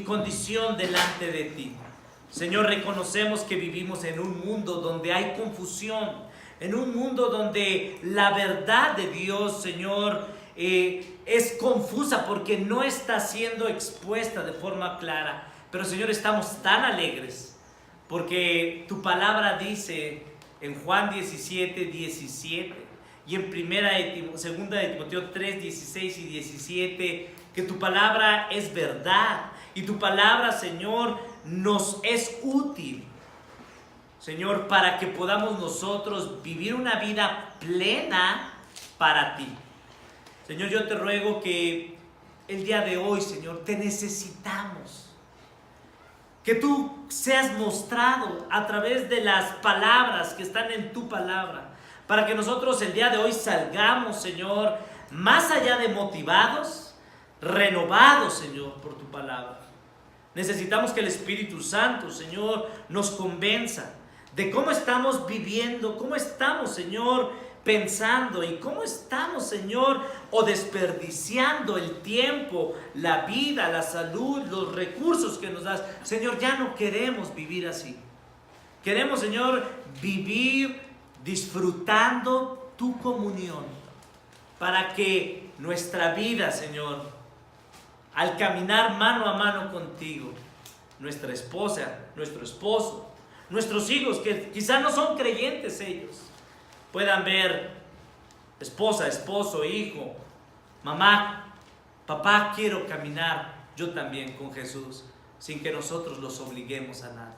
condición delante de ti. Señor, reconocemos que vivimos en un mundo donde hay confusión, en un mundo donde la verdad de Dios, Señor, es confusa porque no está siendo expuesta de forma clara. Pero, Señor, estamos tan alegres porque tu palabra dice en Juan 17:17 y en 2 de Timoteo 3:16 y 17 que tu palabra es verdad y tu palabra, Señor, nos es útil, Señor, para que podamos nosotros vivir una vida plena para ti. Señor, yo te ruego que el día de hoy, Señor, te necesitamos. Que tú seas mostrado a través de las palabras que están en tu palabra, para que nosotros el día de hoy salgamos, Señor, más allá de motivados, renovados, Señor, por tu palabra. Necesitamos que el Espíritu Santo, Señor, nos convenza de cómo estamos viviendo, cómo estamos, Señor, pensando y cómo estamos, Señor, o desperdiciando el tiempo, la vida, la salud, los recursos que nos das. Señor, ya no queremos vivir así. Queremos, Señor, vivir disfrutando tu comunión, para que nuestra vida, Señor, al caminar mano a mano contigo, nuestra esposa, nuestro esposo, nuestros hijos, que quizás no son creyentes ellos, puedan ver esposa, esposo, hijo, mamá, papá, quiero caminar yo también con Jesús, sin que nosotros los obliguemos a nada.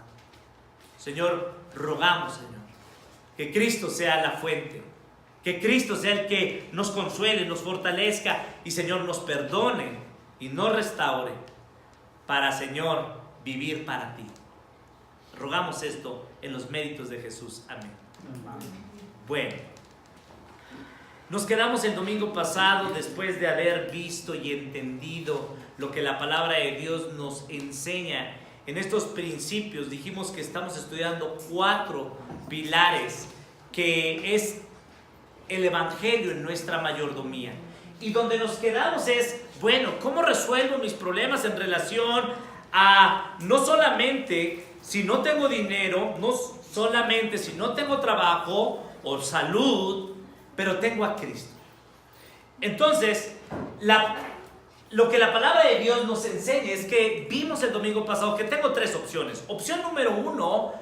Señor, rogamos, Señor, que Cristo sea la fuente, que Cristo sea el que nos consuele, nos fortalezca y, Señor, nos perdone y nos restaure para, Señor, vivir para ti. Rogamos esto en los méritos de Jesús. Amén. Bueno, nos quedamos el domingo pasado después de haber visto y entendido lo que la palabra de Dios nos enseña en estos principios. Dijimos que estamos estudiando 4 pilares que es el Evangelio en nuestra mayordomía. Y donde nos quedamos es, bueno, ¿cómo resuelvo mis problemas en relación a no solamente si no tengo dinero, no solamente si no tengo trabajo o salud, pero tengo a Cristo? Entonces, lo que la palabra de Dios nos enseña es que vimos el domingo pasado que tengo 3 opciones. Opción número 1,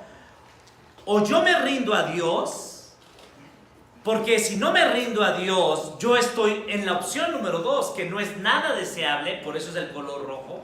o yo me rindo a Dios, porque si no me rindo a Dios, yo estoy en la opción número 2, que no es nada deseable, por eso es el color rojo.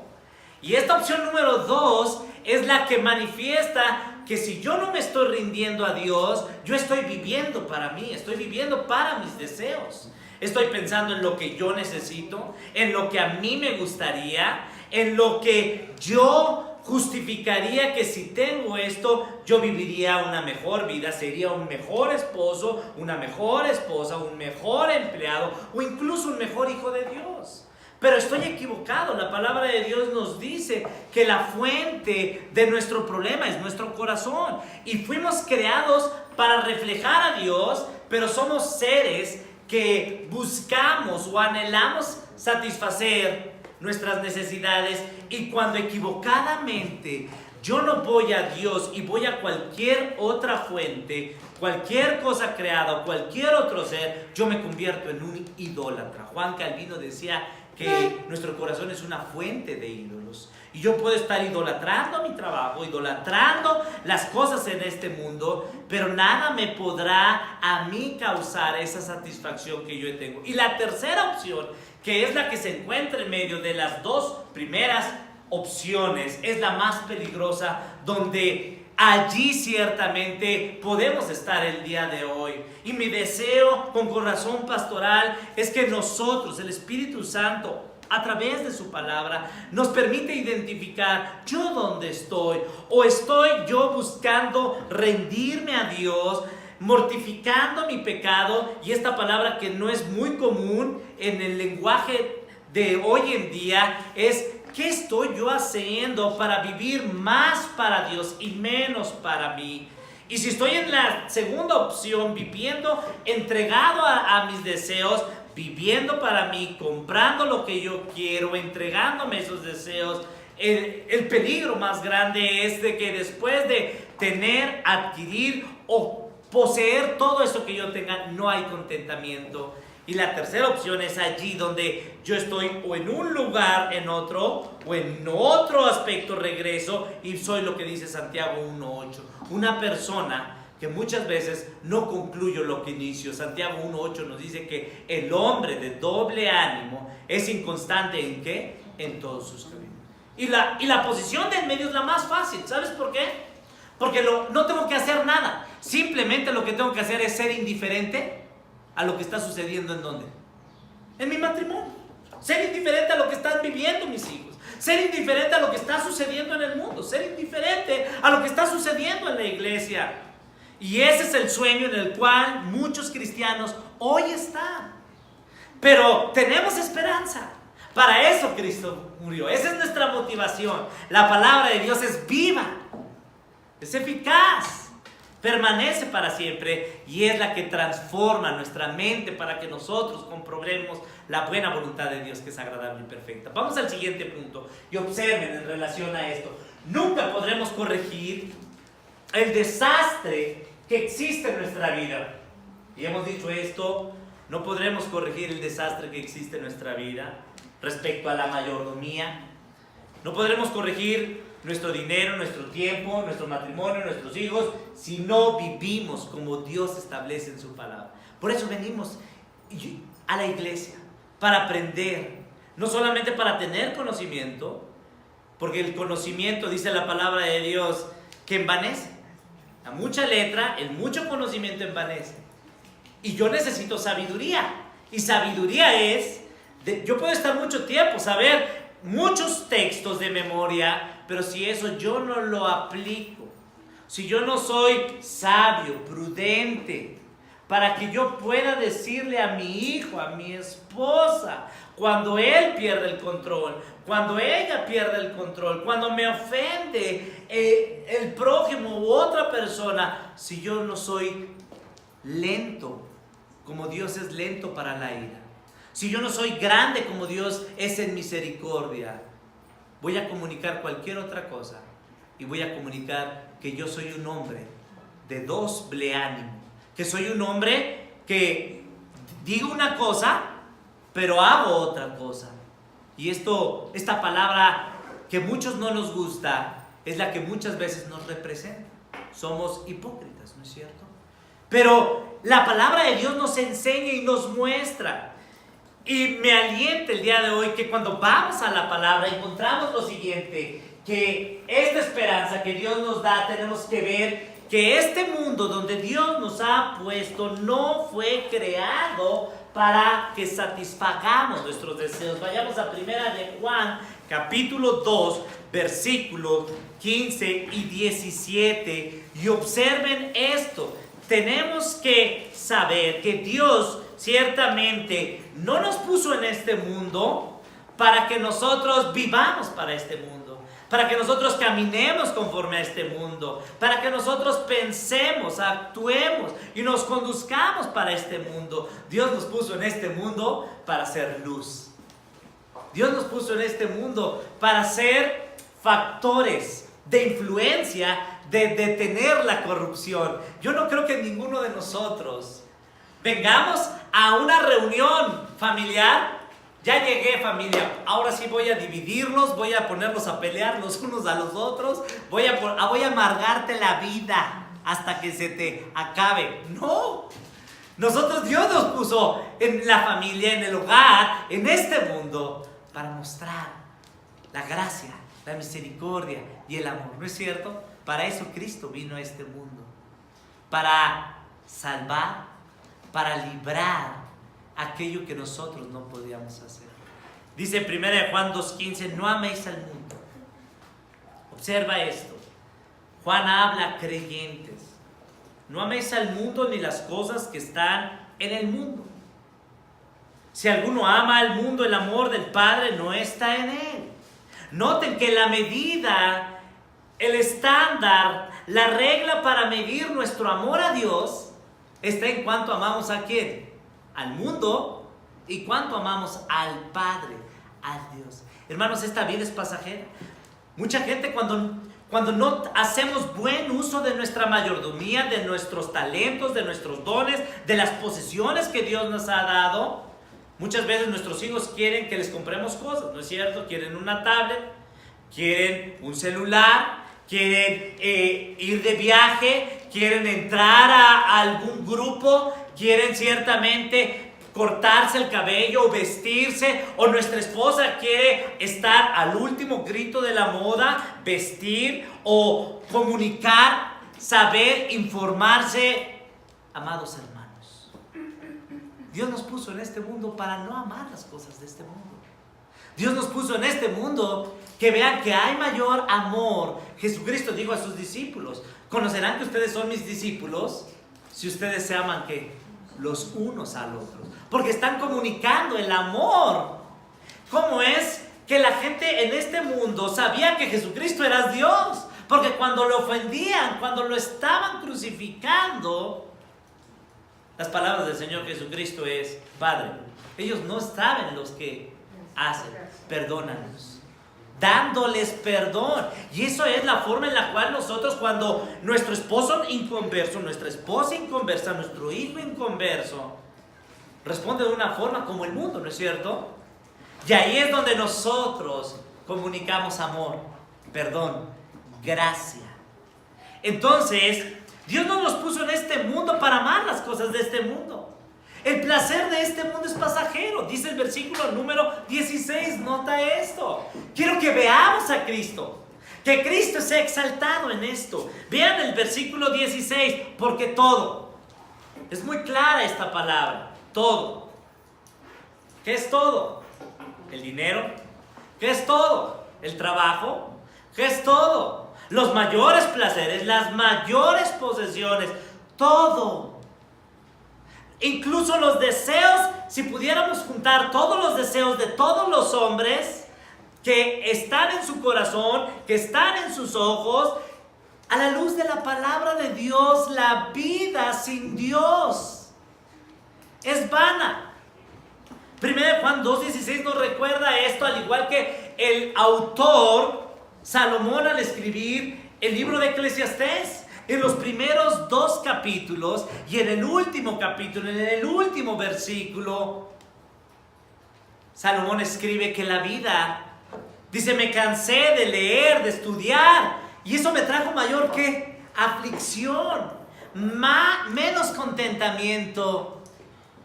Y esta opción número 2 es la que manifiesta que si yo no me estoy rindiendo a Dios, yo estoy viviendo para mí, estoy viviendo para mis deseos. Estoy pensando en lo que yo necesito, en lo que a mí me gustaría, en lo que yo justificaría que si tengo esto, yo viviría una mejor vida, sería un mejor esposo, una mejor esposa, un mejor empleado o incluso un mejor hijo de Dios. Pero estoy equivocado. La palabra de Dios nos dice que la fuente de nuestro problema es nuestro corazón. Y fuimos creados para reflejar a Dios, pero somos seres que buscamos o anhelamos satisfacer nuestras necesidades. Y cuando equivocadamente yo no voy a Dios y voy a cualquier otra fuente, cualquier cosa creada o cualquier otro ser, yo me convierto en un idólatra. Juan Calvino decía que nuestro corazón es una fuente de ídolos. Y yo puedo estar idolatrando mi trabajo, idolatrando las cosas en este mundo, pero nada me podrá a mí causar esa satisfacción que yo tengo. Y la tercera opción, que es la que se encuentra en medio de las 2 primeras opciones, es la más peligrosa, donde allí ciertamente podemos estar el día de hoy. Y mi deseo con corazón pastoral es que nosotros, el Espíritu Santo, a través de su palabra, nos permite identificar yo dónde estoy, o estoy yo buscando rendirme a Dios, mortificando mi pecado. Y esta palabra que no es muy común en el lenguaje de hoy en día es: ¿qué estoy yo haciendo para vivir más para Dios y menos para mí? Y si estoy en la segunda opción, viviendo entregado a mis deseos, viviendo para mí, comprando lo que yo quiero, entregándome esos deseos, el peligro más grande es de que después de tener, adquirir o poseer todo eso que yo tenga, no hay contentamiento. Y la tercera opción es allí donde yo estoy o en un lugar, en otro, o en otro aspecto regreso, y soy lo que dice Santiago 1:8. Una persona que muchas veces no concluyo lo que inicio. Santiago 1:8 nos dice que el hombre de doble ánimo es inconstante ¿en qué? En todos sus caminos. Y la posición del medio es la más fácil. ¿Sabes por qué? Porque no tengo que hacer nada. Simplemente lo que tengo que hacer es ser indiferente a lo que está sucediendo. ¿En dónde? En mi matrimonio. Ser indiferente a lo que están viviendo mis hijos. Ser indiferente a lo que está sucediendo en el mundo. Ser indiferente a lo que está sucediendo en la iglesia. Y ese es el sueño en el cual muchos cristianos hoy están. Pero tenemos esperanza. Para eso Cristo murió. Esa es nuestra motivación. La palabra de Dios es viva, es eficaz, permanece para siempre y es la que transforma nuestra mente para que nosotros comprobemos la buena voluntad de Dios, que es agradable y perfecta. Vamos al siguiente punto y observen en relación a esto. Nunca podremos corregir el desastre que existe en nuestra vida. Y hemos dicho esto, no podremos corregir el desastre que existe en nuestra vida respecto a la mayordomía. No podremos corregir nuestro dinero, nuestro tiempo, nuestro matrimonio, nuestros hijos, si no vivimos como Dios establece en su palabra. Por eso venimos a la iglesia, para aprender, no solamente para tener conocimiento, porque el conocimiento, dice la palabra de Dios, que envanece. A mucha letra, el mucho conocimiento envanece. Y yo necesito sabiduría. Y sabiduría es, yo puedo estar mucho tiempo, saber muchos textos de memoria, pero si eso yo no lo aplico, si yo no soy sabio, prudente, para que yo pueda decirle a mi hijo, a mi esposa, cuando él pierde el control, cuando ella pierde el control, cuando me ofende el prójimo u otra persona, si yo no soy lento, como Dios es lento para la ira, si yo no soy grande como Dios es en misericordia, voy a comunicar cualquier otra cosa y voy a comunicar que yo soy un hombre de doble ánimo, que soy un hombre que digo una cosa, pero hago otra cosa. Y esta palabra que a muchos no nos gusta es la que muchas veces nos representa. Somos hipócritas, ¿no es cierto? Pero la palabra de Dios nos enseña y nos muestra. Y me alienta el día de hoy que cuando vamos a la palabra encontramos lo siguiente, que esta esperanza que Dios nos da, tenemos que ver que este mundo donde Dios nos ha puesto no fue creado para que satisfagamos nuestros deseos. Vayamos a primera de Juan, capítulo 2, versículos 15 y 17, y observen esto. Tenemos que saber que Dios ciertamente no nos puso en este mundo para que nosotros vivamos para este mundo, para que nosotros caminemos conforme a este mundo, para que nosotros pensemos, actuemos y nos conduzcamos para este mundo. Dios nos puso en este mundo para ser luz. Dios nos puso en este mundo para ser factores de influencia, de detener la corrupción. Yo no creo que ninguno de nosotros vengamos a una reunión familiar. Ya llegué, familia, ahora sí voy a dividirlos, voy a ponerlos a pelear los unos a los otros, voy a amargarte la vida hasta que se te acabe. No, nosotros, Dios nos puso en la familia, en el hogar, en este mundo, para mostrar la gracia, la misericordia y el amor, ¿no es cierto? Para eso Cristo vino a este mundo, para salvar, para librar aquello que nosotros no podíamos hacer. Dice 1 Juan 2:15, no améis al mundo. Observa esto. Juan habla a creyentes. No améis al mundo ni las cosas que están en el mundo. Si alguno ama al mundo, el amor del Padre no está en él. Noten que la medida, el estándar, la regla para medir nuestro amor a Dios está en cuánto amamos a quién, al mundo, y cuánto amamos al Padre, a Dios. Hermanos, esta vida es pasajera. Mucha gente cuando no hacemos buen uso de nuestra mayordomía, de nuestros talentos, de nuestros dones, de las posesiones que Dios nos ha dado, muchas veces nuestros hijos quieren que les compremos cosas, ¿no es cierto? Quieren una tablet, quieren un celular, quieren ir de viaje, quieren entrar a algún grupo, quieren ciertamente cortarse el cabello o vestirse, o nuestra esposa quiere estar al último grito de la moda, vestir o comunicar, saber, informarse. Amados hermanos, Dios nos puso en este mundo para no amar las cosas de este mundo. Dios nos puso en este mundo que vean que hay mayor amor. Jesucristo dijo a sus discípulos: conocerán que ustedes son mis discípulos si ustedes se aman ¿qué? Los unos a los otros, porque están comunicando el amor. ¿Cómo es que la gente en este mundo sabía que Jesucristo era Dios? Porque cuando lo ofendían, cuando lo estaban crucificando, las palabras del Señor Jesucristo es: Padre, ellos no saben los que hacen, perdónanos, dándoles perdón. Y eso es la forma en la cual nosotros, cuando nuestro esposo inconverso, nuestra esposa inconversa, nuestro hijo inconverso responde de una forma como el mundo, ¿no es cierto? Y ahí es donde nosotros comunicamos amor, perdón, gracia. Entonces, Dios no nos puso en este mundo para amar las cosas de este mundo. El placer de este mundo es pasajero, dice el versículo número 16, nota esto. Quiero que veamos a Cristo, que Cristo sea exaltado en esto. Vean el versículo 16, porque todo, es muy clara esta palabra, todo. ¿Qué es todo? El dinero. ¿Qué es todo? El trabajo. ¿Qué es todo? Los mayores placeres, las mayores posesiones, todo. Incluso los deseos, si pudiéramos juntar todos los deseos de todos los hombres que están en su corazón, que están en sus ojos, a la luz de la palabra de Dios, la vida sin Dios es vana. 1 Juan 2:16 nos recuerda esto, al igual que el autor Salomón al escribir el libro de Eclesiastés. En los primeros 2 capítulos y en el último capítulo, en el último versículo, Salomón escribe que la vida, dice: me cansé de leer, de estudiar, y eso me trajo mayor que aflicción, menos contentamiento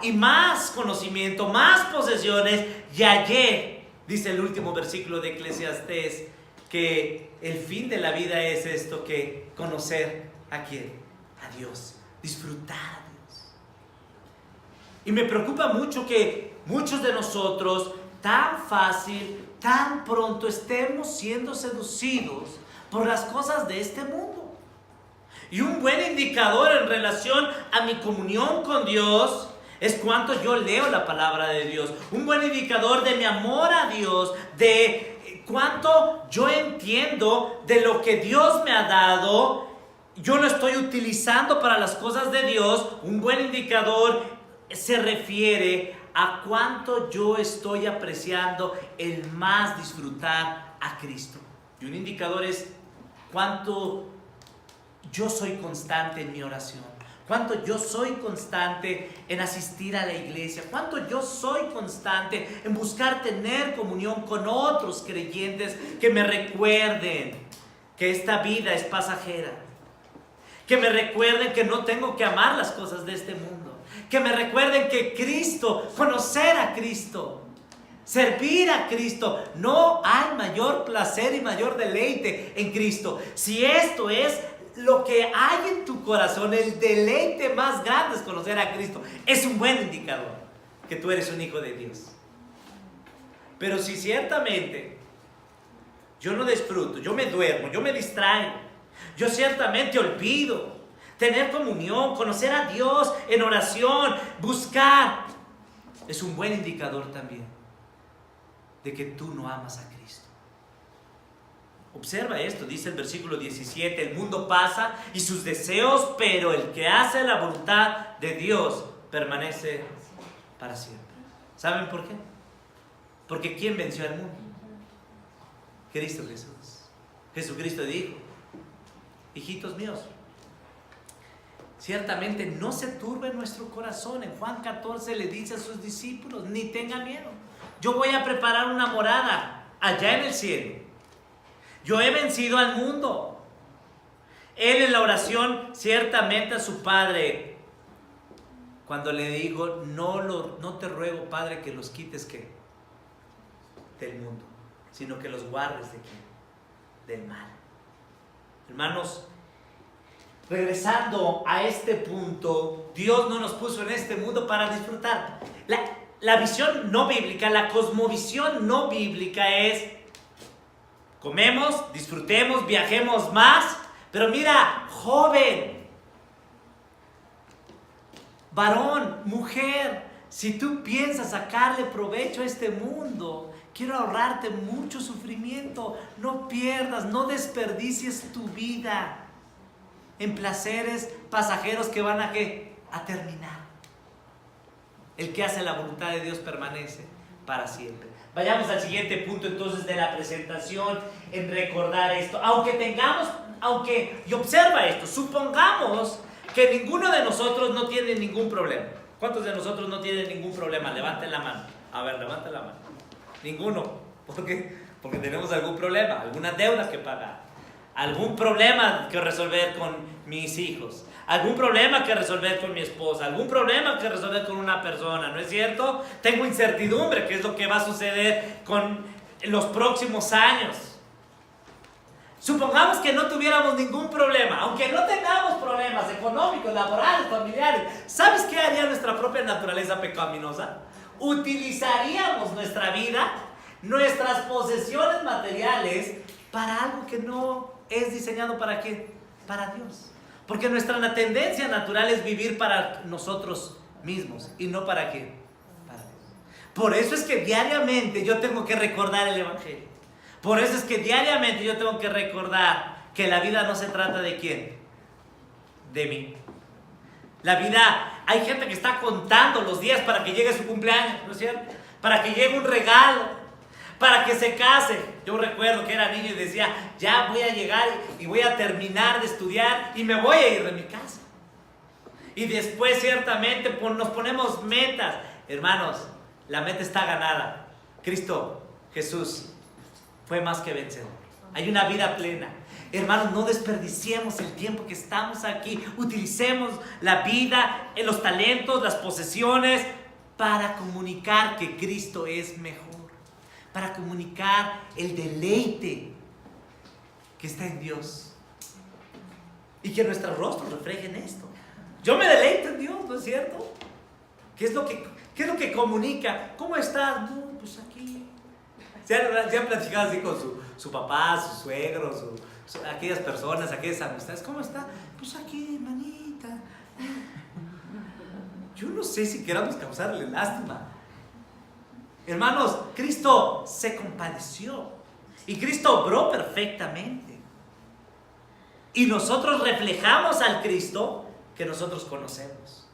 y más conocimiento, más posesiones. Y hallé, dice el último versículo de Eclesiastés, que el fin de la vida es esto, que conocer ¿a quién? A Dios, disfrutar a Dios. Y me preocupa mucho que muchos de nosotros tan fácil, tan pronto estemos siendo seducidos por las cosas de este mundo. Y un buen indicador en relación a mi comunión con Dios es cuánto yo leo la palabra de Dios. Un buen indicador de mi amor a Dios, de cuánto yo entiendo de lo que Dios me ha dado, yo lo estoy utilizando para las cosas de Dios. Un buen indicador se refiere a cuánto yo estoy apreciando el más disfrutar a Cristo. Y un indicador es cuánto yo soy constante en mi oración, cuánto yo soy constante en asistir a la iglesia, cuánto yo soy constante en buscar tener comunión con otros creyentes que me recuerden que esta vida es pasajera, que me recuerden que no tengo que amar las cosas de este mundo, que me recuerden que Cristo, conocer a Cristo, servir a Cristo, no hay mayor placer y mayor deleite en Cristo. Si esto es lo que hay en tu corazón, el deleite más grande es conocer a Cristo, es un buen indicador que tú eres un hijo de Dios. Pero si ciertamente yo no disfruto, yo me duermo, yo me distraigo, yo ciertamente olvido tener comunión, conocer a Dios en oración, buscar, es un buen indicador también de que tú no amas a Cristo. Observa esto, dice el versículo 17: el mundo pasa y sus deseos, pero el que hace la voluntad de Dios permanece para siempre. ¿Saben por qué? Porque ¿quién venció al mundo? Cristo Jesús. Jesucristo dijo: hijitos míos, ciertamente no se turbe nuestro corazón. En Juan 14 le dice a sus discípulos: ni tengan miedo. Yo voy a preparar una morada allá en el cielo. Yo he vencido al mundo. Él en la oración ciertamente a su Padre, cuando le dijo: no te ruego, Padre, que los quites ¿qué? Del mundo, sino que los guardes ¿de qué? Del mal. Hermanos, regresando a este punto, Dios no nos puso en este mundo para disfrutar. La visión no bíblica, la cosmovisión no bíblica es: comemos, disfrutemos, viajemos más. Pero mira, joven, varón, mujer, si tú piensas sacarle provecho a este mundo, quiero ahorrarte mucho sufrimiento. No pierdas, no desperdicies tu vida en placeres pasajeros que van a terminar. El que hace la voluntad de Dios permanece para siempre. Vayamos al siguiente punto entonces de la presentación, en recordar esto. Y observa esto, supongamos que ninguno de nosotros no tiene ningún problema. ¿Cuántos de nosotros no tienen ningún problema? Levanten la mano. A ver, levanten la mano. Ninguno. ¿Por qué? Porque tenemos algún problema, algunas deudas que pagar, algún problema que resolver con mis hijos, algún problema que resolver con mi esposa, algún problema que resolver con una persona, ¿no es cierto? Tengo incertidumbre, ¿qué es lo que va a suceder con los próximos años? Supongamos que no tuviéramos ningún problema, aunque no tengamos problemas económicos, laborales, familiares. ¿Sabes qué haría nuestra propia naturaleza pecaminosa? Utilizaríamos nuestra vida, nuestras posesiones materiales, para algo que no es diseñado ¿para qué? Para Dios. Porque nuestra tendencia natural es vivir para nosotros mismos y no para qué? Para Dios. Por eso es que diariamente yo tengo que recordar el Evangelio. Por eso es que diariamente yo tengo que recordar que la vida no se trata de quién, de mí. La vida, hay gente que está contando los días para que llegue su cumpleaños, ¿no es cierto? Para que llegue un regalo, para que se case. Yo recuerdo que era niño y decía: ya voy a llegar y voy a terminar de estudiar y me voy a ir de mi casa. Y después ciertamente nos ponemos metas. Hermanos, la meta está ganada. Cristo Jesús fue más que vencedor. Hay una vida plena. Hermanos, no desperdiciemos el tiempo que estamos aquí. Utilicemos la vida, los talentos, las posesiones para comunicar que Cristo es mejor, para comunicar el deleite que está en Dios y que nuestros rostros reflejen esto. Yo me deleito en Dios, ¿no es cierto? ¿Qué es lo que comunica? ¿Cómo estás? No, pues aquí. ¿Se han platicado así con su papá, su suegro, aquellas personas, aquellas amistades? ¿Cómo está? Pues aquí, manita. Yo no sé si queramos causarle lástima. Hermanos, Cristo se compadeció y Cristo obró perfectamente. Y nosotros reflejamos al Cristo que nosotros conocemos.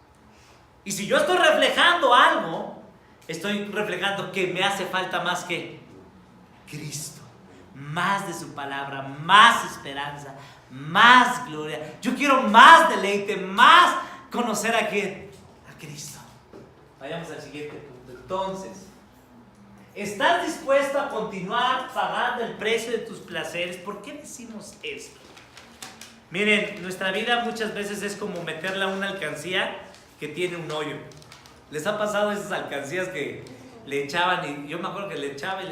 Y si yo estoy reflejando algo, estoy reflejando que me hace falta más que Cristo, más de su palabra, más esperanza, más gloria. Yo quiero más deleite, más conocer a quién, a Cristo. Vayamos al siguiente punto. Entonces, ¿estás dispuesto a continuar pagando el precio de tus placeres? ¿Por qué decimos esto? Miren, nuestra vida muchas veces es como meterla a una alcancía que tiene un hoyo. ¿Les ha pasado esas alcancías que le echaban? Y yo me acuerdo que le echaba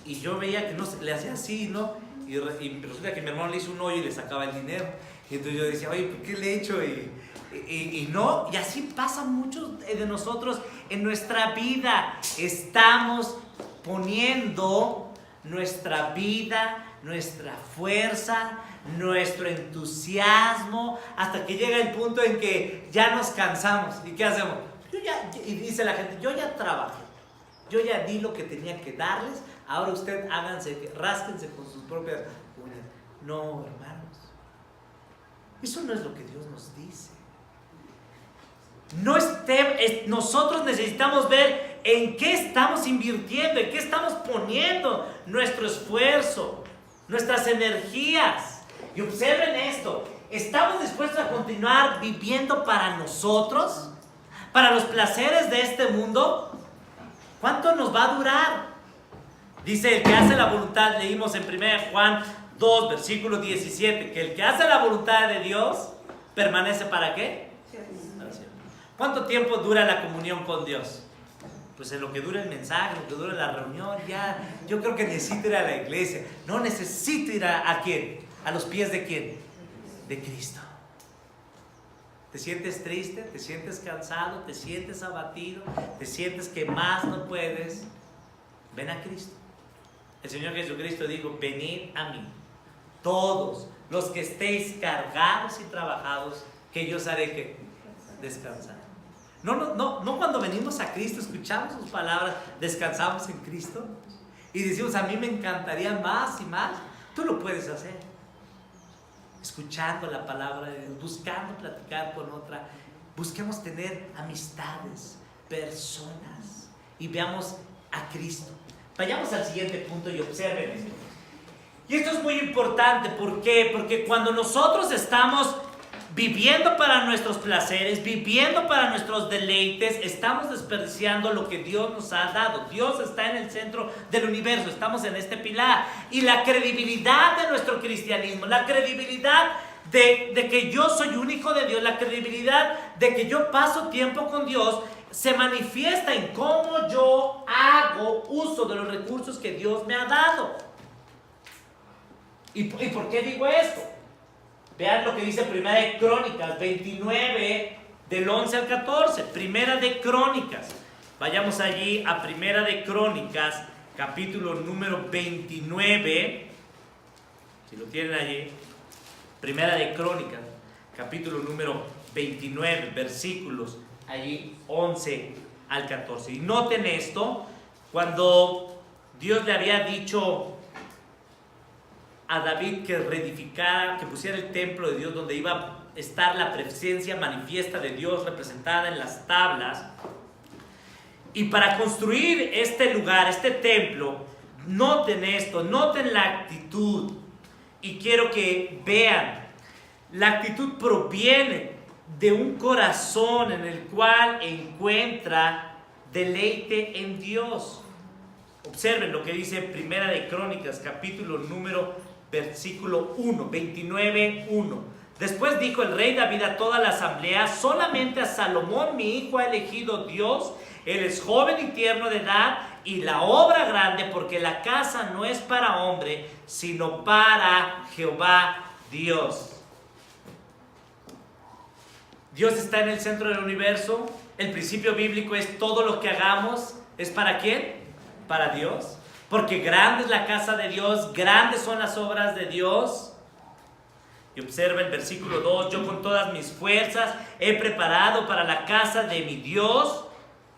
y yo veía que no le hacía así, ¿no? Y resulta que mi hermano le hizo un hoyo y le sacaba el dinero. Y entonces yo decía: oye, ¿por qué le he hecho? Y no, y así pasa muchos de nosotros en nuestra vida. Estamos poniendo nuestra vida, nuestra fuerza, nuestro entusiasmo, hasta que llega el punto en que ya nos cansamos. ¿Y qué hacemos? Y dice la gente: yo ya trabajé, yo ya di lo que tenía que darles, ahora usted rásquense con sus propias uñas. No, hermanos, eso no es lo que Dios nos dice. Nosotros necesitamos ver en qué estamos invirtiendo, en qué estamos poniendo nuestro esfuerzo, nuestras energías. Y observen esto, ¿estamos dispuestos a continuar viviendo para nosotros? ¿Para los placeres de este mundo? ¿Cuánto nos va a durar? Dice el que hace la voluntad, leímos en 1 Juan 2, versículo 17, que el que hace la voluntad de Dios permanece ¿para qué? Para siempre. ¿Cuánto tiempo dura la comunión con Dios? Pues en lo que dura el mensaje, lo que dura la reunión, ya. Yo creo que necesito ir a la iglesia. No necesito ir ¿a quién? ¿A los pies de quién? De Cristo. ¿Te sientes triste? ¿Te sientes cansado? ¿Te sientes abatido? ¿Te sientes que más no puedes? Ven a Cristo. El Señor Jesucristo dijo: venid a mí, todos los que estéis cargados y trabajados, que yo os haré que descansar. No cuando venimos a Cristo, escuchamos sus palabras, descansamos en Cristo y decimos: a mí me encantaría más y más. Tú lo puedes hacer, escuchando la palabra de Dios, buscando platicar con otra. Busquemos tener amistades, personas, y veamos a Cristo. Vayamos al siguiente punto y observen esto. Y esto es muy importante. ¿Por qué? Porque cuando nosotros estamos viviendo para nuestros placeres, viviendo para nuestros deleites, estamos desperdiciando lo que Dios nos ha dado. Dios está en el centro del universo, estamos en este pilar. Y la credibilidad de nuestro cristianismo, la credibilidad de que yo soy un hijo de Dios, la credibilidad de que yo paso tiempo con Dios, se manifiesta en cómo yo hago uso de los recursos que Dios me ha dado. ¿Y por qué digo esto? Vean lo que dice Primera de Crónicas 29, del 11 al 14. Primera de Crónicas. Vayamos allí a Primera de Crónicas, capítulo número 29. Si lo tienen allí. Primera de Crónicas, capítulo número 29, versículos allí 11 al 14. Y noten esto, cuando Dios le había dicho a David que reedificara, que pusiera el templo de Dios donde iba a estar la presencia manifiesta de Dios representada en las tablas. Y para construir este lugar, este templo, noten esto, noten la actitud. Y quiero que vean, la actitud proviene de un corazón en el cual encuentra deleite en Dios. Observen lo que dice Primera de Crónicas, capítulo número versículo 1, 29, 1. Después dijo el rey David a toda la asamblea: solamente a Salomón mi hijo ha elegido Dios. Él es joven y tierno de edad, y la obra grande, porque la casa no es para hombre, sino para Jehová Dios. Dios está en el centro del universo. El principio bíblico es: todo lo que hagamos es ¿para quién? Para Dios. Porque grande es la casa de Dios, grandes son las obras de Dios. Y observa el versículo 2: yo con todas mis fuerzas he preparado para la casa de mi Dios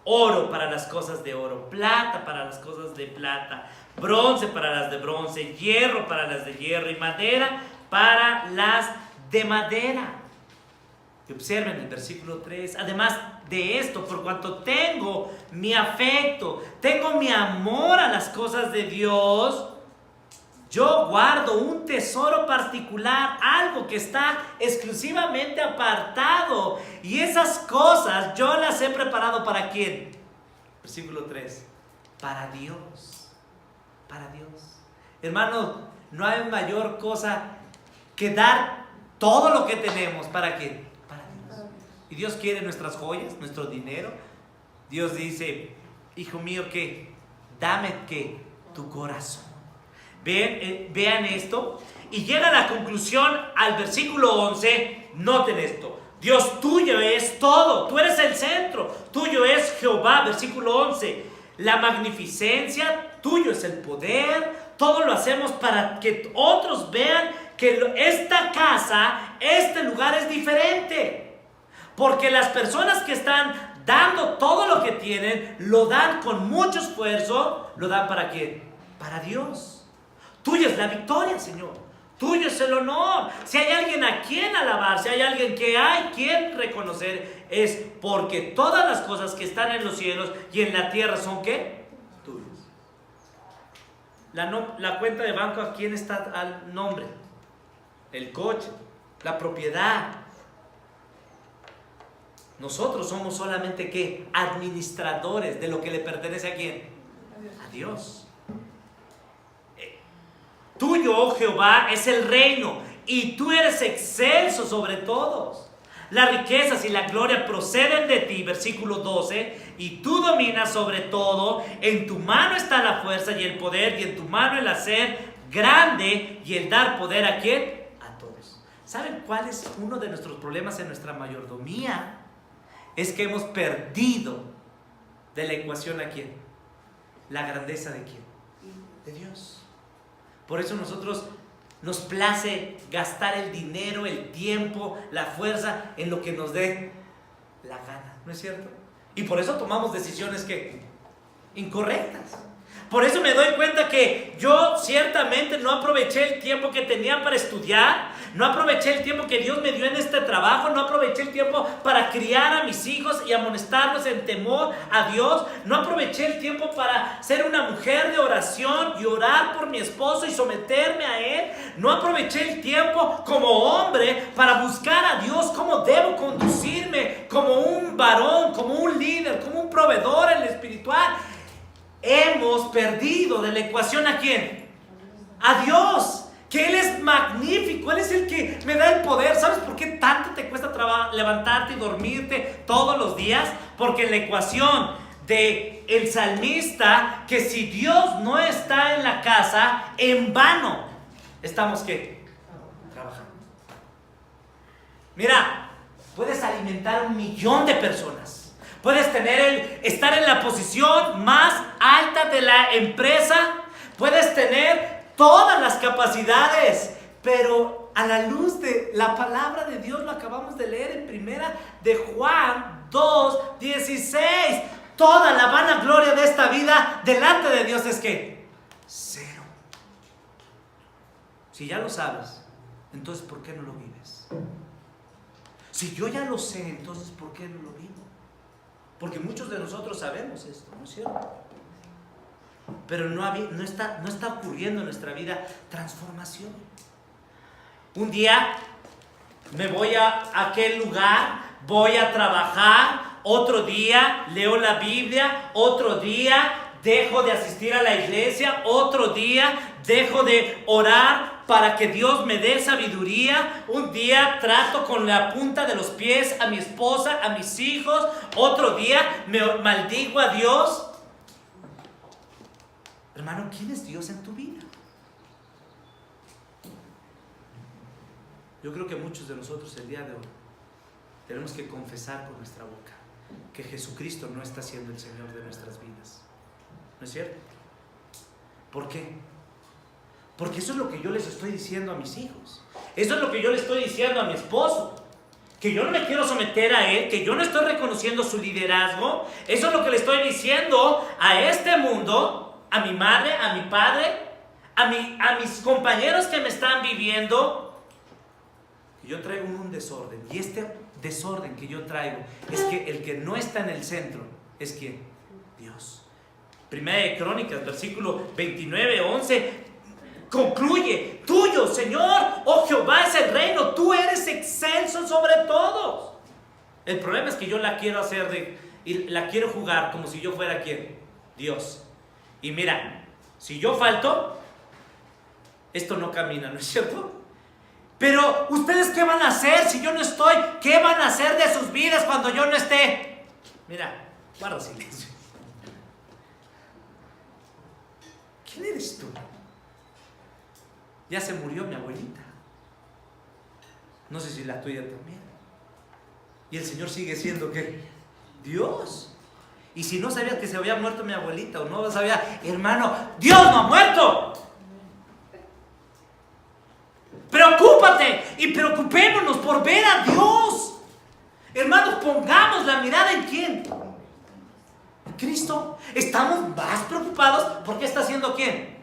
oro para las cosas de oro, plata para las cosas de plata, bronce para las de bronce, hierro para las de hierro y madera para las de madera. Y observen el versículo 3. Además de esto, por cuanto tengo mi afecto, tengo mi amor a las cosas de Dios, yo guardo un tesoro particular, algo que está exclusivamente apartado. Y esas cosas yo las he preparado ¿para quién? Versículo 3. Para Dios. Para Dios. Hermanos, no hay mayor cosa que dar todo lo que tenemos. ¿Para quién? Y Dios quiere nuestras joyas, nuestro dinero. Dios dice: hijo mío, ¿qué? Dame ¿qué? Tu corazón. Vean esto. Y llega a la conclusión al versículo 11. Noten esto: Dios, tuyo es todo. Tú eres el centro. Tuyo es Jehová. Versículo 11. La magnificencia, tuyo es el poder. Todo lo hacemos para que otros vean que esta casa, este lugar es diferente. Porque las personas que están dando todo lo que tienen, lo dan con mucho esfuerzo. ¿Lo dan para quién? Para Dios. Tuya es la victoria, Señor. Tuyo es el honor. Si hay alguien a quien alabar, si hay alguien que hay quien reconocer, es porque todas las cosas que están en los cielos y en la tierra son ¿qué? Tuyas. la cuenta de banco, ¿a quién está al nombre? El coche, la propiedad. Nosotros somos solamente ¿qué? Administradores de lo que le pertenece ¿a quién? A Dios. Tuyo, oh Jehová, es el reino, y tú eres excelso sobre todos. Las riquezas y la gloria proceden de ti, versículo 12, y tú dominas sobre todo. En tu mano está la fuerza y el poder, y en tu mano el hacer grande y el dar poder ¿a quién? A todos. ¿Saben cuál es uno de nuestros problemas en nuestra mayordomía? Es que hemos perdido de la ecuación ¿a quién? La grandeza ¿de quién? De Dios. Por eso nosotros nos place gastar el dinero, el tiempo, la fuerza en lo que nos dé la gana, ¿no es cierto? Y por eso tomamos decisiones que incorrectas. Por eso me doy cuenta que yo ciertamente no aproveché el tiempo que tenía para estudiar, no aproveché el tiempo que Dios me dio en este trabajo, no aproveché el tiempo para criar a mis hijos y amonestarlos en temor a Dios, no aproveché el tiempo para ser una mujer de oración y orar por mi esposo y someterme a él, no aproveché el tiempo como hombre para buscar a Dios, cómo debo conducirme como un varón, como un líder, como un proveedor en lo espiritual. Hemos perdido de la ecuación ¿a quién? A Dios, que Él es magnífico, Él es el que me da el poder. ¿Sabes por qué tanto te cuesta levantarte y dormirte todos los días? Porque en la ecuación del salmista, que si Dios no está en la casa, en vano estamos ¿qué? Trabajando. Mira, puedes alimentar 1 millón de personas. Puedes estar en la posición más alta de la empresa. Puedes tener todas las capacidades. Pero a la luz de la palabra de Dios, lo acabamos de leer en primera de Juan 2:16. Toda la vanagloria de esta vida delante de Dios es ¿qué? Cero. Si ya lo sabes, entonces ¿por qué no lo vives? Si yo ya lo sé, entonces ¿por qué no lo vivo? Porque muchos de nosotros sabemos esto, ¿no es cierto? Pero no está ocurriendo en nuestra vida transformación. Un día me voy a aquel lugar, voy a trabajar, otro día leo la Biblia, otro día dejo de asistir a la iglesia, otro día dejo de orar para que Dios me dé sabiduría, un día trato con la punta de los pies a mi esposa, a mis hijos, otro día me maldigo a Dios. Hermano, ¿quién es Dios en tu vida? Yo creo que muchos de nosotros el día de hoy tenemos que confesar con nuestra boca que Jesucristo no está siendo el Señor de nuestras vidas. ¿No es cierto? ¿Por qué? Porque eso es lo que yo les estoy diciendo a mis hijos. Eso es lo que yo le estoy diciendo a mi esposo. Que yo no me quiero someter a él, que yo no estoy reconociendo su liderazgo. Eso es lo que le estoy diciendo a este mundo, a mi madre, a mi padre, a mis compañeros que me están viviendo. Que yo traigo un desorden. Y este desorden que yo traigo es que el que no está en el centro es ¿quién? Dios. Primera de Crónicas, versículo 29-11. Concluye, tuyo, Señor, oh Jehová, es el reino, tú eres excelso sobre todos. El problema es que yo la quiero la quiero jugar como si yo fuera ¿quién? Dios. Y mira, si yo falto, esto no camina, ¿no es cierto? Pero ustedes ¿qué van a hacer si yo no estoy? ¿Qué van a hacer de sus vidas cuando yo no esté? Mira, guarda silencio. ¿Quién eres tú? Ya se murió mi abuelita. No sé si la tuya también. Y el Señor sigue siendo ¿qué? Dios. Y si no sabías que se había muerto mi abuelita o no sabía, hermano, Dios no ha muerto. Preocúpate y preocupémonos por ver a Dios. Hermanos, pongamos la mirada en ¿quién? En Cristo. Estamos más preocupados por qué está haciendo ¿quién?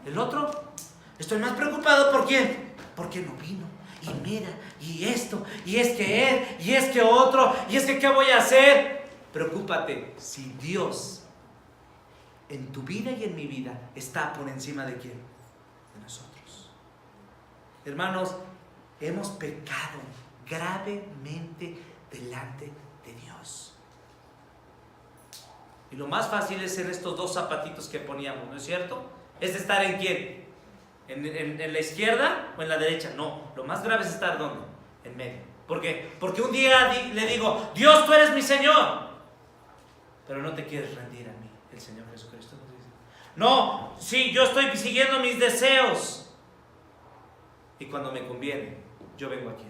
El otro. Estoy más preocupado por ¿quién? Porque no vino. Y mira, y esto, y es que él, y es que otro, y es que ¿qué voy a hacer? Preocúpate si Dios en tu vida y en mi vida está por encima de quién? De nosotros. Hermanos, hemos pecado gravemente delante de Dios. Y lo más fácil es en estos dos zapatitos que poníamos, ¿no es cierto? Es estar en quién, en la izquierda o en la derecha. No, lo más grave es estar ¿dónde? En medio. ¿Por qué? Porque un día le digo, Dios, tú eres mi Señor, pero no te quieres rendir a mí, el Señor Jesucristo nos dice. No, sí, yo estoy siguiendo mis deseos, y cuando me conviene, yo vengo aquí.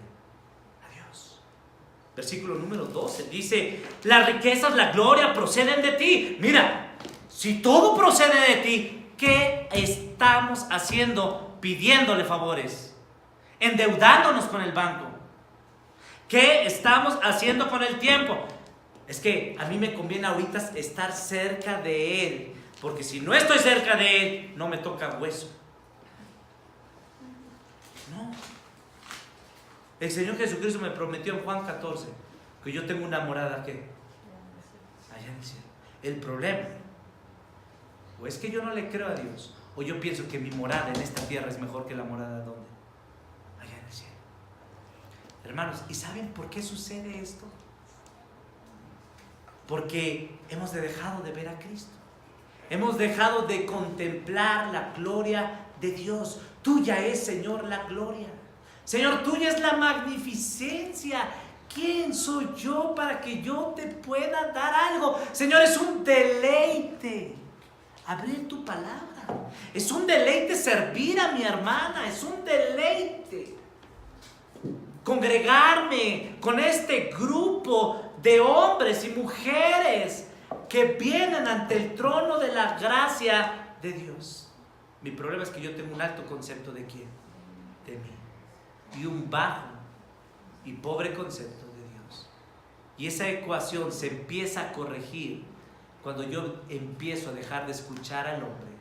Versículo número 12 dice, las riquezas, la gloria proceden de ti. Mira, si todo procede de ti, ¿qué estamos haciendo pidiéndole favores? Endeudándonos con el banco. ¿Qué estamos haciendo con el tiempo? Es que a mí me conviene ahorita estar cerca de Él, porque si no estoy cerca de Él, no me toca hueso. No. El Señor Jesucristo me prometió en Juan 14 que yo tengo una morada ¿qué? Allá en el cielo. El problema, o es que yo no le creo a Dios, o yo pienso que mi morada en esta tierra es mejor que la morada ¿dónde? Allá en el cielo. Hermanos, ¿y saben por qué sucede esto? Porque hemos dejado de ver a Cristo. Hemos dejado de contemplar la gloria de Dios. Tuya es, Señor, la gloria. Señor, tuya es la magnificencia. ¿Quién soy yo para que yo te pueda dar algo? Señor, es un deleite abrir tu palabra. Es un deleite servir a mi hermana. Es un deleite congregarme con este grupo de hombres y mujeres que vienen ante el trono de la gracia de Dios. Mi problema es que yo tengo un alto concepto de quién, de mí, y un bajo y pobre concepto de Dios. Y esa ecuación se empieza a corregir cuando yo empiezo a dejar de escuchar al hombre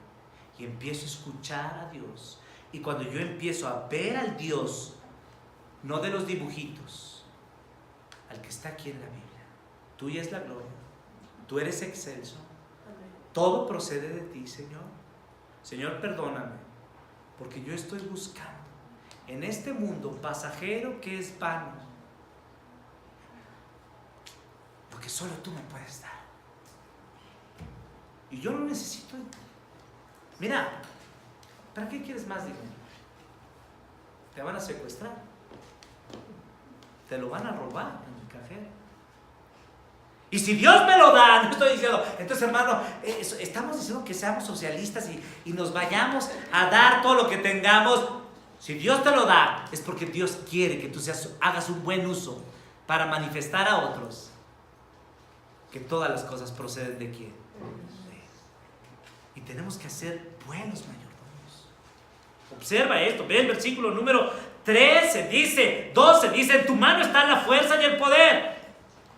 y empiezo a escuchar a Dios. Y cuando yo empiezo a ver al Dios, no de los dibujitos, al que está aquí en la Biblia. Tuya es la gloria, tú eres excelso, todo procede de ti, Señor. Señor, perdóname, porque yo estoy buscando en este mundo pasajero que es vano lo que solo tú me puedes dar. Y yo lo necesito. Mira, ¿para qué quieres más dinero? Te van a secuestrar, te lo van a robar en el cajero. Y si Dios me lo da, no estoy diciendo, entonces hermano, estamos diciendo que seamos socialistas y nos vayamos a dar todo lo que tengamos. Si Dios te lo da, es porque Dios quiere que tú hagas un buen uso para manifestar a otros que todas las cosas proceden de quién. Y tenemos que ser buenos mayordomos. Observa esto, ve el versículo número 13, dice, 12, dice, en tu mano está la fuerza y el poder.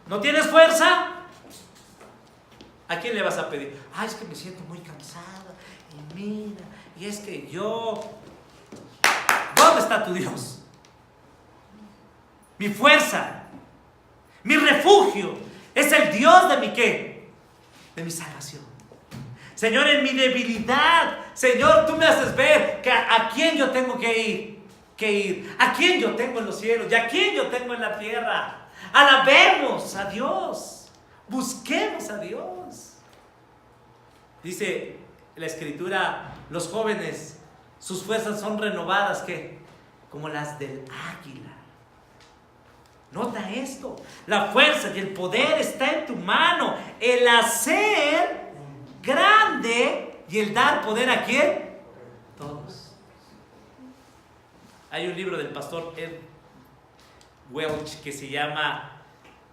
¿No tienes fuerza? ¿A quién le vas a pedir? Ay, es que me siento muy cansada, y mira, y es que yo... ¿Dónde está tu Dios? Mi fuerza, mi refugio, es el Dios de mi ¿qué? De mi salvación. Señor, en mi debilidad, Señor, tú me haces ver que a quién yo tengo que ir, a quién yo tengo en los cielos y a quién yo tengo en la tierra. Alabemos a Dios, busquemos a Dios. Dice la Escritura, los jóvenes, sus fuerzas son renovadas, ¿qué? Como las del águila. Nota esto, la fuerza y el poder está en tu mano, el hacer grande y el dar poder ¿a quién? Todos. Hay un libro del pastor Ed Welch que se llama,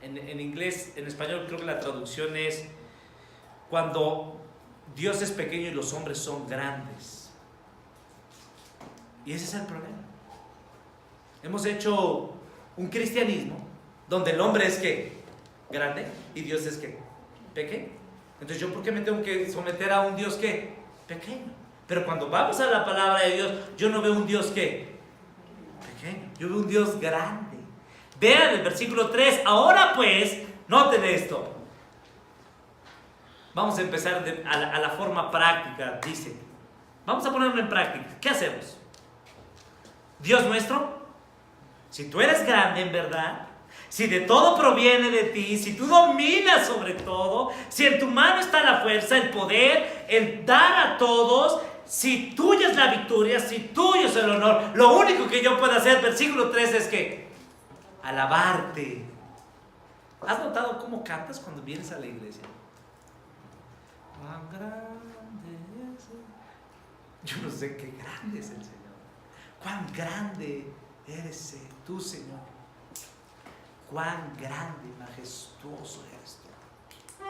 en inglés, en español creo que la traducción es Cuando Dios es pequeño y los hombres son grandes. Y ese es el problema. Hemos hecho un cristianismo donde el hombre es ¿qué? Grande y Dios es ¿qué? Pequeño. Entonces yo ¿por qué me tengo que someter a un Dios ¿qué? Pequeño? Pero cuando vamos a la palabra de Dios, yo no veo un Dios ¿qué? Pequeño, yo veo un Dios grande. Vean el versículo 3. Ahora pues, noten esto. Vamos a empezar a la forma práctica, dice. Vamos a ponerlo en práctica. ¿Qué hacemos? Dios nuestro, si tú eres grande en verdad, si de todo proviene de ti, si tú dominas sobre todo, si en tu mano está la fuerza, el poder, el dar a todos, si tuya es la victoria, si tuyo es el honor, lo único que yo puedo hacer, versículo 3, es que alabarte. ¿Has notado cómo cantas cuando vienes a la iglesia? Cuán grande es yo no sé qué grande es el Señor. Cuán grande eres tú, Señor. Cuán grande y majestuoso eres tú.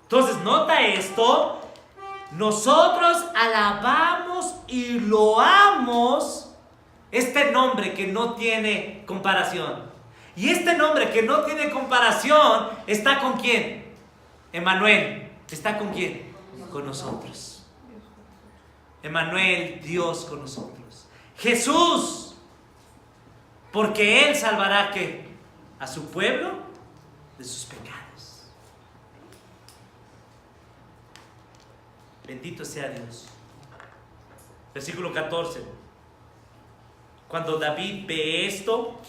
Entonces, nota esto. Nosotros alabamos y loamos este nombre que no tiene comparación. Y este nombre que no tiene comparación está con ¿quién? Emmanuel. ¿Está con quién? Con nosotros. Emmanuel, Dios con nosotros. Jesús, porque Él salvará ¿qué? A su pueblo de sus pecados. Bendito sea Dios. Versículo 14. Cuando David ve esto,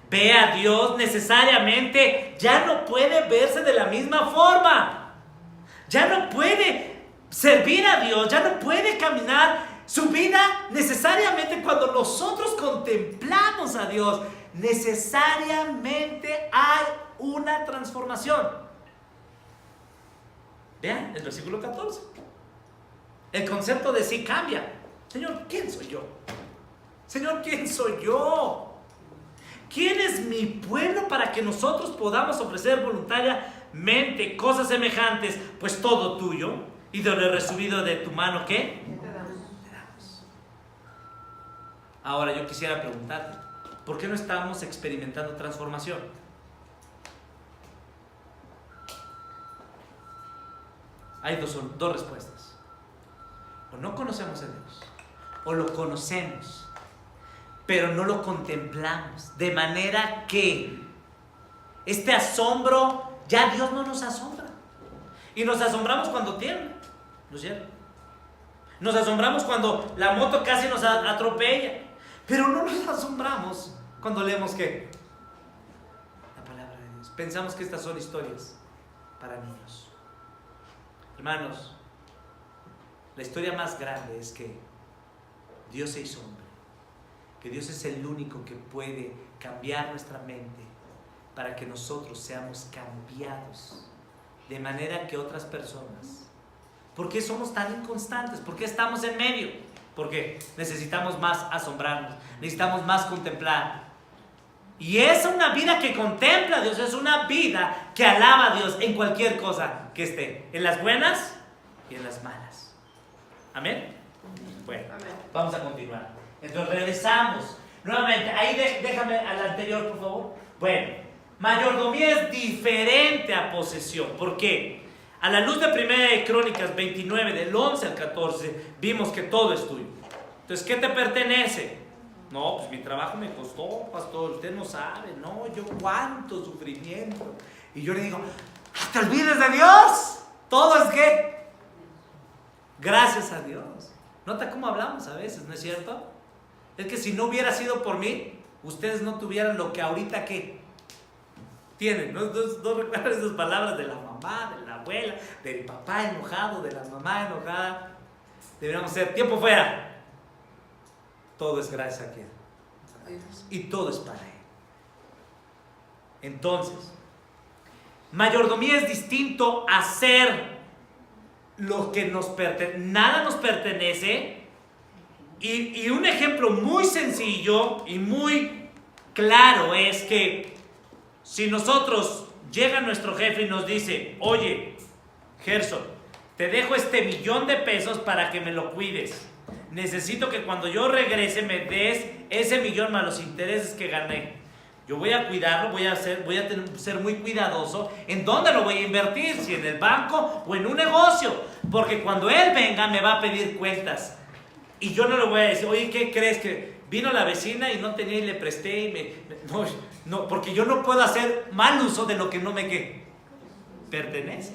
ve a Dios, necesariamente ya no puede verse de la misma forma. Ya no puede servir a Dios, ya no puede caminar su vida necesariamente. Cuando nosotros contemplamos a Dios, necesariamente hay una transformación. Vean el versículo 14. El concepto de sí cambia. Señor, ¿quién soy yo? Señor, ¿quién soy yo? ¿Quién es mi pueblo para que nosotros podamos ofrecer voluntariamente cosas semejantes? Pues todo tuyo, y de lo recibido de tu mano, ¿qué? Te damos. Ahora yo quisiera preguntarte, ¿por qué no estamos experimentando transformación? Hay dos respuestas. O no conocemos a Dios, o lo conocemos, pero no lo contemplamos. De manera que este asombro, ya Dios no nos asombra. Y nos asombramos cuando tiembla, ¿no es cierto? Nos asombramos cuando la moto casi nos atropella. Pero no nos asombramos cuando leemos ¿qué? La palabra de Dios. Pensamos que estas son historias para niños. Hermanos, la historia más grande es que Dios se hizo hombre. Que Dios es el único que puede cambiar nuestra mente para que nosotros seamos cambiados de manera que otras personas. ¿Por qué somos tan inconstantes? ¿Por qué estamos en medio? Porque necesitamos más asombrarnos, necesitamos más contemplar. Y es una vida que contempla a Dios, es una vida que alaba a Dios en cualquier cosa que esté, en las buenas y en las malas. ¿Amén? Bueno, vamos a continuar. Entonces regresamos nuevamente. Ahí déjame al anterior, por favor. Bueno, mayordomía es diferente a posesión. ¿Por qué? A la luz de 1 Crónicas 29, del 11 al 14, vimos que todo es tuyo. Entonces, ¿qué te pertenece? No, pues mi trabajo me costó, pastor, usted no sabe. No, yo cuánto sufrimiento. Y yo le digo, ¡no te olvides de Dios! Todo es ¿qué? Gracias a Dios. Nota cómo hablamos a veces, ¿no es cierto? Es que si no hubiera sido por mí, ustedes no tuvieran lo que ahorita ¿qué? Tienen. ¿No recuerdan esas palabras de la mamá, de la abuela, del papá enojado, de la mamá enojada? Deberíamos ser tiempo fuera. Todo es gracias a quién. Y todo es para Él. Entonces, mayordomía es distinto a ser lo que nos pertenece. Nada nos pertenece. Y un ejemplo muy sencillo y muy claro es que si nosotros llega nuestro jefe y nos dice, oye, Gerson, te dejo este $1,000,000 para que me lo cuides. Necesito que cuando yo regrese me des ese $1,000,000 más los intereses que gané. Yo voy a cuidarlo, voy a ser muy cuidadoso. ¿En dónde lo voy a invertir? Si en el banco o en un negocio. Porque cuando él venga me va a pedir cuentas. Y yo no le voy a decir, oye, ¿qué crees? Que vino la vecina y no tenía y le presté y no, porque yo no puedo hacer mal uso de lo que no me pertenece.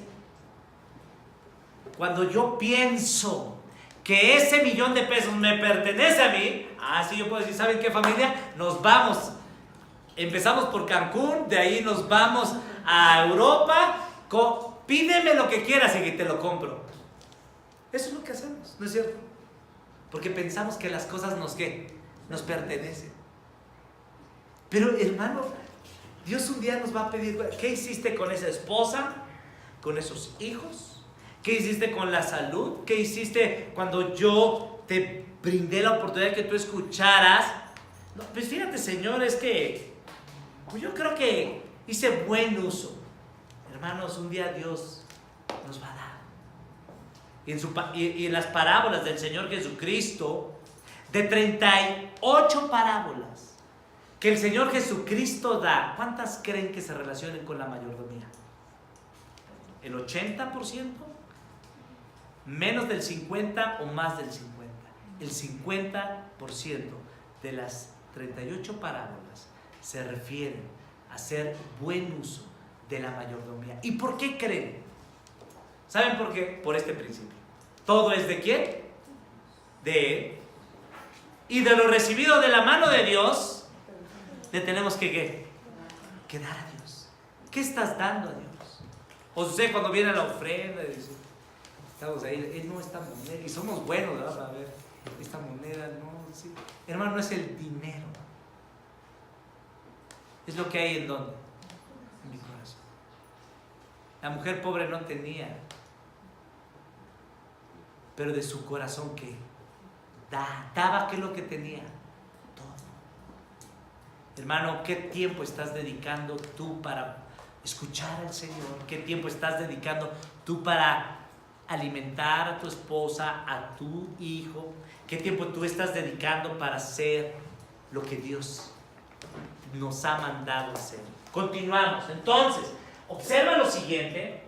cuando yo pienso que ese $1,000,000 me pertenece a mí, sí, yo puedo decir, ¿saben qué, familia? Nos vamos. Empezamos por Cancún, de ahí nos vamos a Europa. Pídeme lo que quieras y te lo compro. Eso es lo que hacemos, ¿no es cierto? Porque pensamos que las cosas nos pertenecen. Pero, hermano, Dios un día nos va a pedir, ¿qué hiciste con esa esposa? ¿Con esos hijos? ¿Qué hiciste con la salud? ¿Qué hiciste cuando yo te brindé la oportunidad de que tú escucharas? No, pues fíjate, Señor, es que pues yo creo que hice buen uso. Hermanos, un día Dios nos va a dar. Y en las parábolas del Señor Jesucristo, de 38 parábolas que el Señor Jesucristo da, ¿cuántas creen que se relacionen con la mayordomía? ¿El 80%? ¿Menos del 50% o más del 50%? El 50% de las 38 parábolas se refieren a hacer buen uso de la mayordomía. ¿Y por qué creen? ¿Saben por qué? Por este principio. ¿Todo es de quién? De Él. Y de lo recibido de la mano de Dios, le tenemos que dar a Dios. ¿Qué estás dando a Dios? O sea, cuando viene la ofrenda, dice, estamos ahí, no, esta moneda, y somos buenos, ¿verdad? A ver, esta moneda, no, sí. Hermano, no es el dinero. Es lo que hay en donde. En mi corazón. La mujer pobre no tenía, pero de su corazón, ¿qué? Daba, ¿qué es lo que tenía? Todo. Hermano, ¿qué tiempo estás dedicando tú para escuchar al Señor? ¿Qué tiempo estás dedicando tú para alimentar a tu esposa, a tu hijo? ¿Qué tiempo tú estás dedicando para hacer lo que Dios nos ha mandado hacer? Continuamos. Entonces, observa lo siguiente.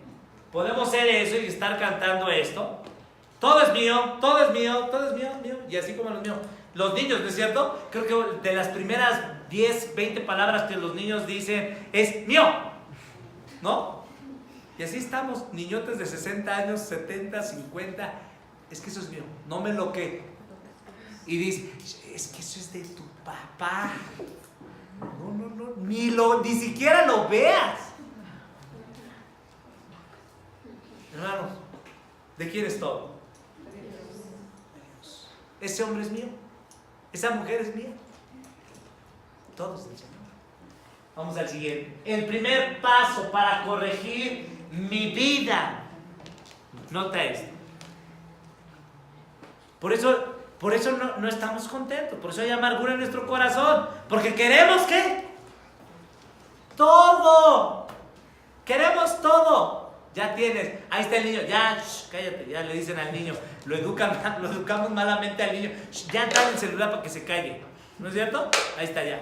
Podemos hacer eso y estar cantando esto. Todo es mío, todo es mío, todo es mío, mío. Y así como los míos. Los niños, ¿no es cierto? Creo que de las primeras 10, 20 palabras que los niños dicen es mío, ¿no? Y así estamos, niñotes de 60 años, 70, 50. Es que eso es mío, no me lo que. Y dice, es que eso es de tu papá. No, ni siquiera lo veas. Hermanos, ¿de quién es todo? De Dios. Ese hombre es mío, esa mujer es mía, todos del Señor. Vamos al siguiente. El primer paso para corregir mi vida. Nota esto. Por eso no estamos contentos, por eso hay amargura en nuestro corazón, porque queremos ¿qué? Todo. Queremos todo. Ya tienes, ahí está el niño, ya, cállate, ya le dicen al niño, lo educamos malamente al niño, ya dale el celular para que se calle, ¿no es cierto? Ahí está ya.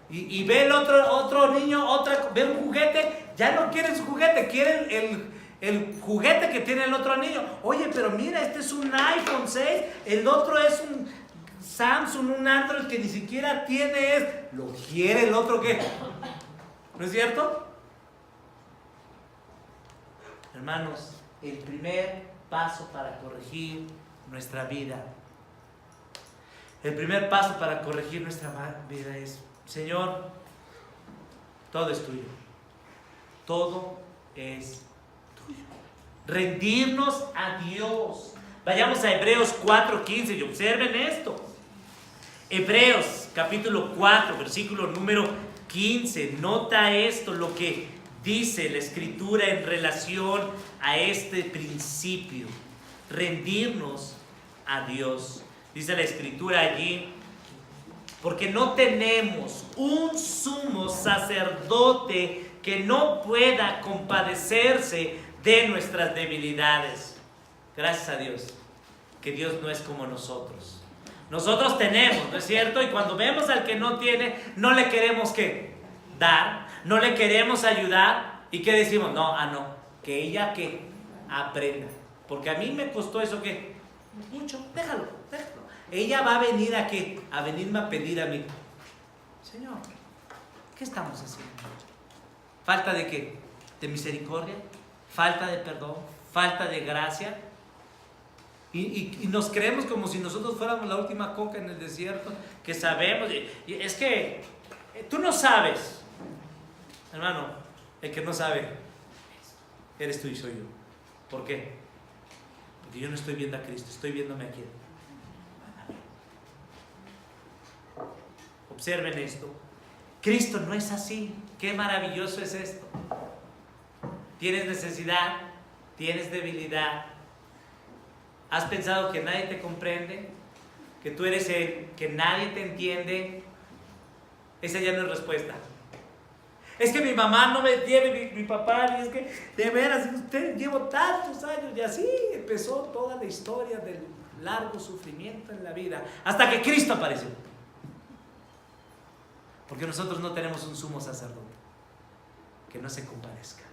Y ve el otro niño, ve un juguete, ya no quieren su juguete, quieren el juguete que tiene el otro niño. Oye, pero mira, este es un iPhone 6, el otro es un Samsung, un Android que ni siquiera tiene, lo quiere el otro, ¿qué? ¿No es cierto? Hermanos, el primer paso para corregir nuestra vida, el primer paso para corregir nuestra vida es, Señor, todo es tuyo, todo es tuyo. Rendirnos a Dios. Vayamos a Hebreos 4:15 y observen esto. Hebreos capítulo 4, versículo número 15. Nota esto, lo que dice la Escritura en relación a este principio. Rendirnos a Dios. Dice la Escritura allí, porque no tenemos un sumo sacerdote que no pueda compadecerse de nuestras debilidades. Gracias a Dios, que Dios no es como nosotros. Nosotros tenemos, ¿no es cierto? Y cuando vemos al que no tiene, no le queremos ¿qué? Dar, no le queremos ayudar. ¿Y qué decimos? No, que ella que aprenda. Porque a mí me costó eso que mucho, déjalo. Ella va a venir a qué? A venirme a pedir a mí. Señor, ¿qué estamos haciendo? ¿Falta de qué? ¿De misericordia? ¿Falta de perdón? falta de gracia. Y nos creemos como si nosotros fuéramos la última coca en el desierto, que sabemos. Y es que tú no sabes, hermano, el que no sabe eres tú y soy yo. ¿Por qué? Porque yo no estoy viendo a Cristo, estoy viéndome a quién. Observen esto. Cristo no es así. Qué maravilloso es esto. Tienes necesidad, tienes debilidad. ¿Has pensado que nadie te comprende? ¿Que tú eres el que nadie te entiende? Esa ya no es respuesta. Es que mi mamá no me entiende, mi papá, y es que de veras, usted llevo tantos años, y así empezó toda la historia del largo sufrimiento en la vida, hasta que Cristo apareció. Porque nosotros no tenemos un sumo sacerdote que no se compadezca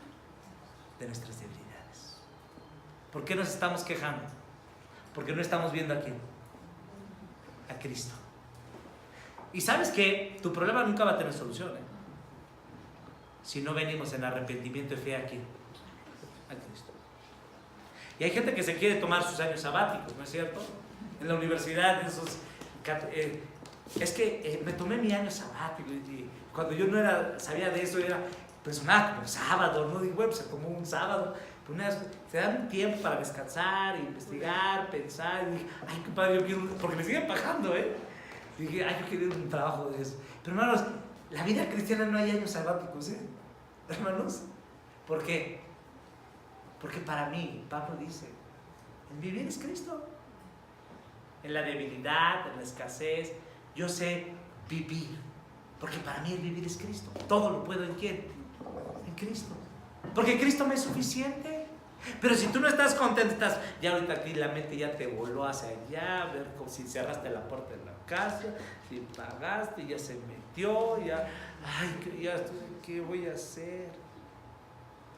de nuestras debilidades. ¿Por qué nos estamos quejando? Porque no estamos viendo a quién, a Cristo. Y sabes que tu problema nunca va a tener solución, si no venimos en arrepentimiento y fe a quién, a Cristo. Y hay gente que se quiere tomar sus años sabáticos, ¿no es cierto? En la universidad, es que me tomé mi año sabático y cuando yo no sabía de eso, era pues como sábado, ¿no? Digo, bueno, se tomó un sábado. Se dan un tiempo para descansar, investigar, pensar. Y dije, ay, qué padre, yo quiero, porque me siguen pagando, Dije, ay, yo quiero un trabajo de eso. Pero hermanos, la vida cristiana no hay años sabáticos, hermanos. ¿Por qué? Porque para mí, Pablo dice, el vivir es Cristo. En la debilidad, en la escasez, yo sé vivir. Porque para mí el vivir es Cristo. Todo lo puedo ¿en quién? En Cristo. Porque Cristo me es suficiente. Pero si tú no estás contento, ya ahorita aquí la mente ya te voló hacia allá, a ver si cerraste la puerta de la casa, si pagaste, ya se metió, ya, ay, ¿qué voy a hacer?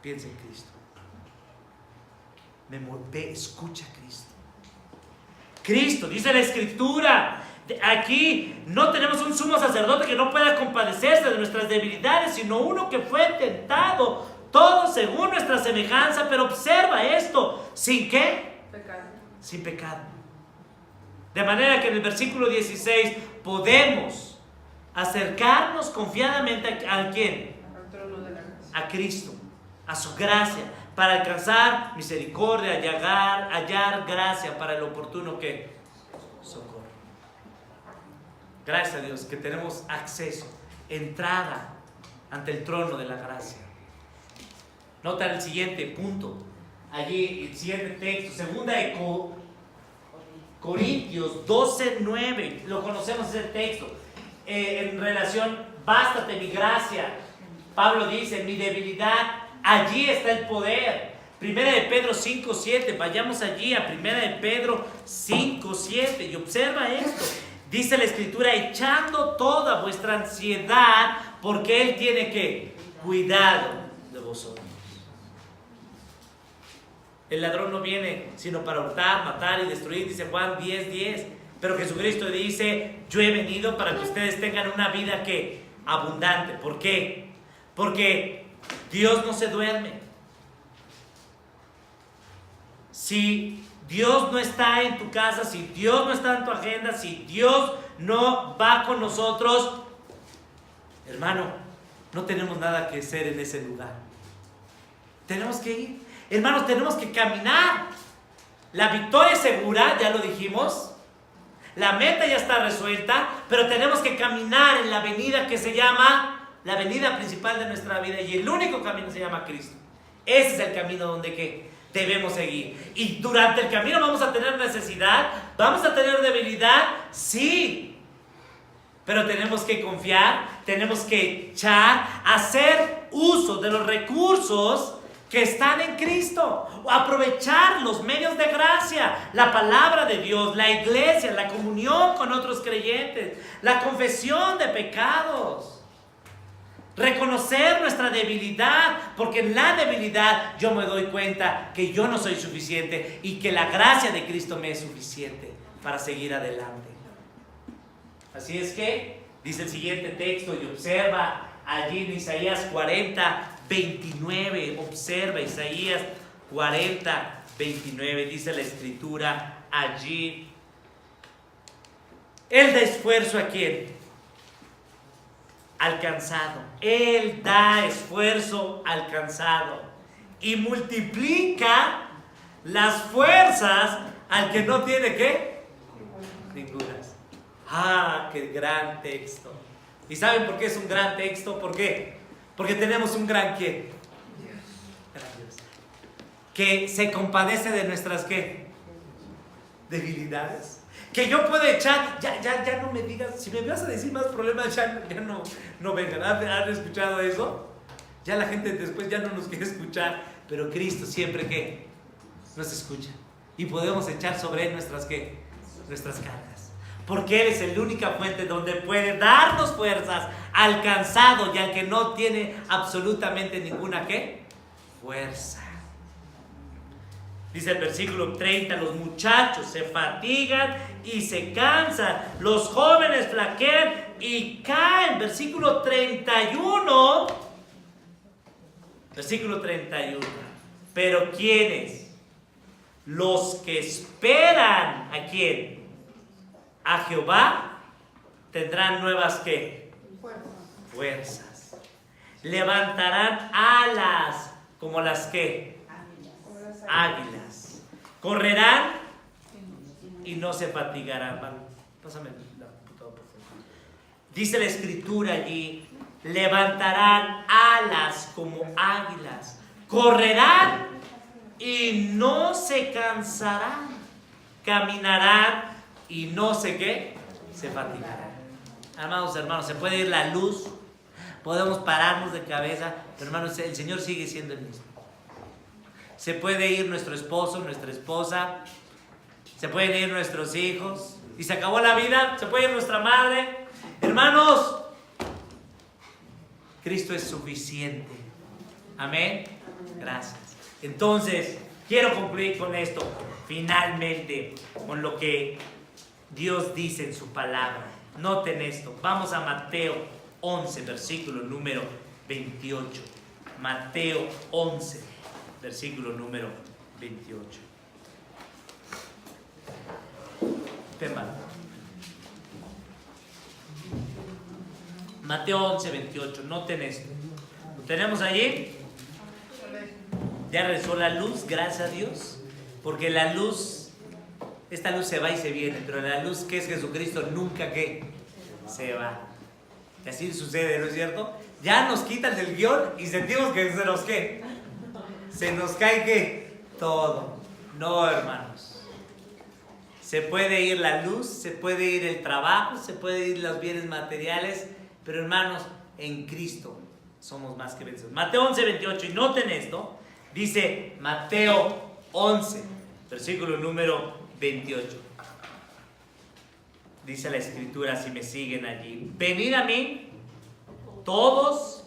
Piensa en Cristo. Escucha a Cristo. Cristo, dice la Escritura, aquí no tenemos un sumo sacerdote que no pueda compadecerse de nuestras debilidades, sino uno que fue tentado todo según nuestra semejanza, pero observa esto, ¿sin qué? Pecado. Sin pecado. De manera que en el versículo 16 podemos acercarnos confiadamente ¿a quién? Al trono de la gracia. A Cristo, a su gracia, para alcanzar misericordia, hallar gracia para el oportuno ¿qué? Socorro. Gracias a Dios que tenemos acceso, entrada ante el trono de la gracia. Nota el siguiente punto, allí el siguiente texto, segunda de Corintios 12:9, lo conocemos ese texto, en relación, bástate mi gracia. Pablo dice, mi debilidad, allí está el poder. Primera de Pedro 5:7, vayamos allí a Primera de Pedro 5:7 y observa esto. Dice la Escritura, echando toda vuestra ansiedad, porque Él tiene que cuidado de vosotros. El ladrón no viene sino para hurtar, matar y destruir, dice Juan 10:10. Pero Jesucristo dice, yo he venido para que ustedes tengan una vida que abundante. ¿Por qué? Porque Dios no se duerme. Si Dios no está en tu casa, si Dios no está en tu agenda, si Dios no va con nosotros, hermano, no tenemos nada que hacer en ese lugar. Tenemos que ir. Hermanos, tenemos que caminar. La victoria es segura, ya lo dijimos. La meta ya está resuelta, pero tenemos que caminar en la avenida que se llama la avenida principal de nuestra vida, y el único camino se llama Cristo. Ese es el camino donde debemos seguir. Y durante el camino vamos a tener necesidad, vamos a tener debilidad, sí. Pero tenemos que confiar, tenemos que hacer uso de los recursos que están en Cristo, aprovechar los medios de gracia, la palabra de Dios, la iglesia, la comunión con otros creyentes, la confesión de pecados, reconocer nuestra debilidad, porque en la debilidad yo me doy cuenta que yo no soy suficiente y que la gracia de Cristo me es suficiente para seguir adelante. Así es que dice el siguiente texto, y observa allí en Isaías 40:29, observa Isaías 40:29 dice la escritura allí. Él da esfuerzo ¿a quién? Al cansado. Él da esfuerzo al cansado y multiplica las fuerzas al que no tiene ¿qué? Ningunas. Ah, qué gran texto. ¿Y saben por qué es un gran texto? ¿Por qué? Porque tenemos un gran ¿qué? Gran Dios. Que se compadece de nuestras ¿qué? Debilidades. Que yo puedo echar, ya no me digas, si me vas a decir más problemas, ya no vengan. ¿Han escuchado eso? Ya la gente después ya no nos quiere escuchar, pero Cristo siempre ¿qué? Nos escucha. Y podemos echar sobre Él nuestras ¿qué? Nuestras cargas. Porque Él es la única fuente donde puede darnos fuerzas al cansado y al que no tiene absolutamente ninguna ¿qué? Fuerza. Dice el versículo 30, los muchachos se fatigan y se cansan, los jóvenes flaquean y caen. Versículo 31, pero ¿quiénes? Los que esperan ¿a quién? A Jehová tendrán nuevas ¿qué? Fuerzas. Levantarán alas como las ¿qué? Águilas. Correrán y no se fatigarán. Pásame la computadora, por favor. Dice la escritura allí: levantarán alas como águilas, correrán y no se cansarán, caminarán y no sé qué, se fatigarán. Amados hermanos, se puede ir la luz, podemos pararnos de cabeza, pero hermanos, el Señor sigue siendo el mismo. Se puede ir nuestro esposo, nuestra esposa, se pueden ir nuestros hijos y se acabó la vida, se puede ir nuestra madre. Hermanos, Cristo es suficiente. Amén. Gracias. Entonces, quiero concluir con esto, finalmente, con lo que Dios dice en su palabra. Noten esto. Vamos a Mateo 11, versículo número 28. Mateo 11. Versículo número 28. Tema. Mateo 11, 28. Noten esto. ¿Lo tenemos allí? Ya regresó la luz, gracias a Dios. Porque la luz, esta luz se va y se viene, pero la luz que es Jesucristo nunca ¿qué? Se va. Y así sucede, ¿no es cierto? Ya nos quitan el guión y sentimos que se nos ¿qué? Se nos cae ¿qué? Todo. No, hermanos. Se puede ir la luz, se puede ir el trabajo, se puede ir los bienes materiales, pero hermanos, en Cristo somos más que vencedores. Mateo 11, 28, y noten esto, dice Mateo 11, versículo número 28. Dice la escritura, si me siguen allí: venid a mí, todos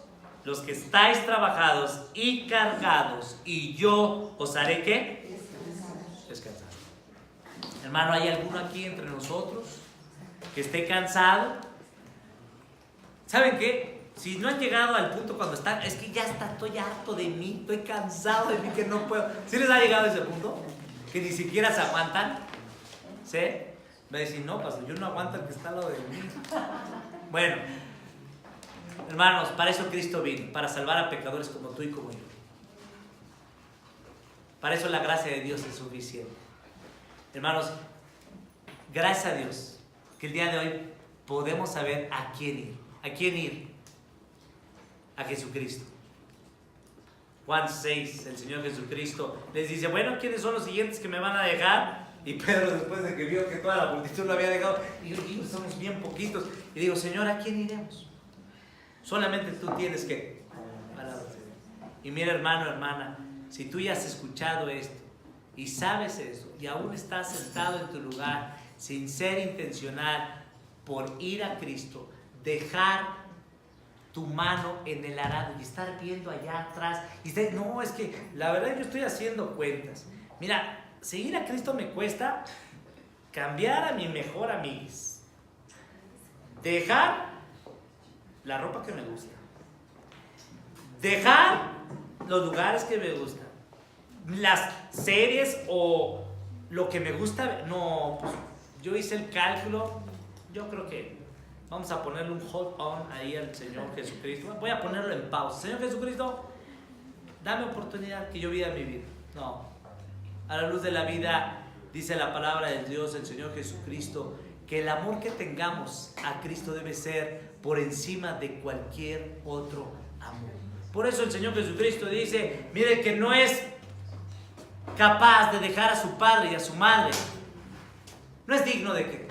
los que estáis trabajados y cargados, y yo os haré ¿qué? Descansar. Hermano, ¿hay alguno aquí entre nosotros que esté cansado? ¿Saben qué? Si no han llegado al punto cuando están, es que ya estoy harto de mí, estoy cansado de mí, que no puedo. ¿Sí les ha llegado a ese punto? Que ni siquiera se aguantan. ¿Sí? Me dicen, no, pastor, yo no aguanto el que está al lado de mí. Bueno, hermanos, para eso Cristo vino, para salvar a pecadores como tú y como yo. Para eso la gracia de Dios es suficiente. Hermanos, gracias a Dios que el día de hoy podemos saber a quién ir. ¿A quién ir? A Jesucristo. Juan 6, el Señor Jesucristo les dice: bueno, ¿quiénes son los siguientes que me van a dejar? Y Pedro, después de que vio que toda la multitud lo había dejado, dijo: somos bien poquitos. Y digo: Señor, ¿a quién iremos? Solamente tú tienes que. Y mira, hermano, hermana, si tú ya has escuchado esto y sabes eso y aún estás sentado en tu lugar sin ser intencional por ir a Cristo, dejar tu mano en el arado y estar viendo allá atrás y decir: no, es que la verdad yo estoy haciendo cuentas. Mira, seguir a Cristo me cuesta cambiar a mi mejor amigo, dejar la ropa que me gusta, dejar los lugares que me gustan, las series o lo que me gusta, no, pues, yo hice el cálculo, yo creo que vamos a ponerle un hold on ahí al Señor Jesucristo. Voy a ponerlo en pausa. Señor Jesucristo, dame oportunidad que yo viva mi vida. No, a la luz de la vida dice la palabra de Dios, el Señor Jesucristo, que el amor que tengamos a Cristo debe ser por encima de cualquier otro amor. Por eso el Señor Jesucristo dice, mire que no es capaz de dejar a su padre y a su madre. No es digno de que.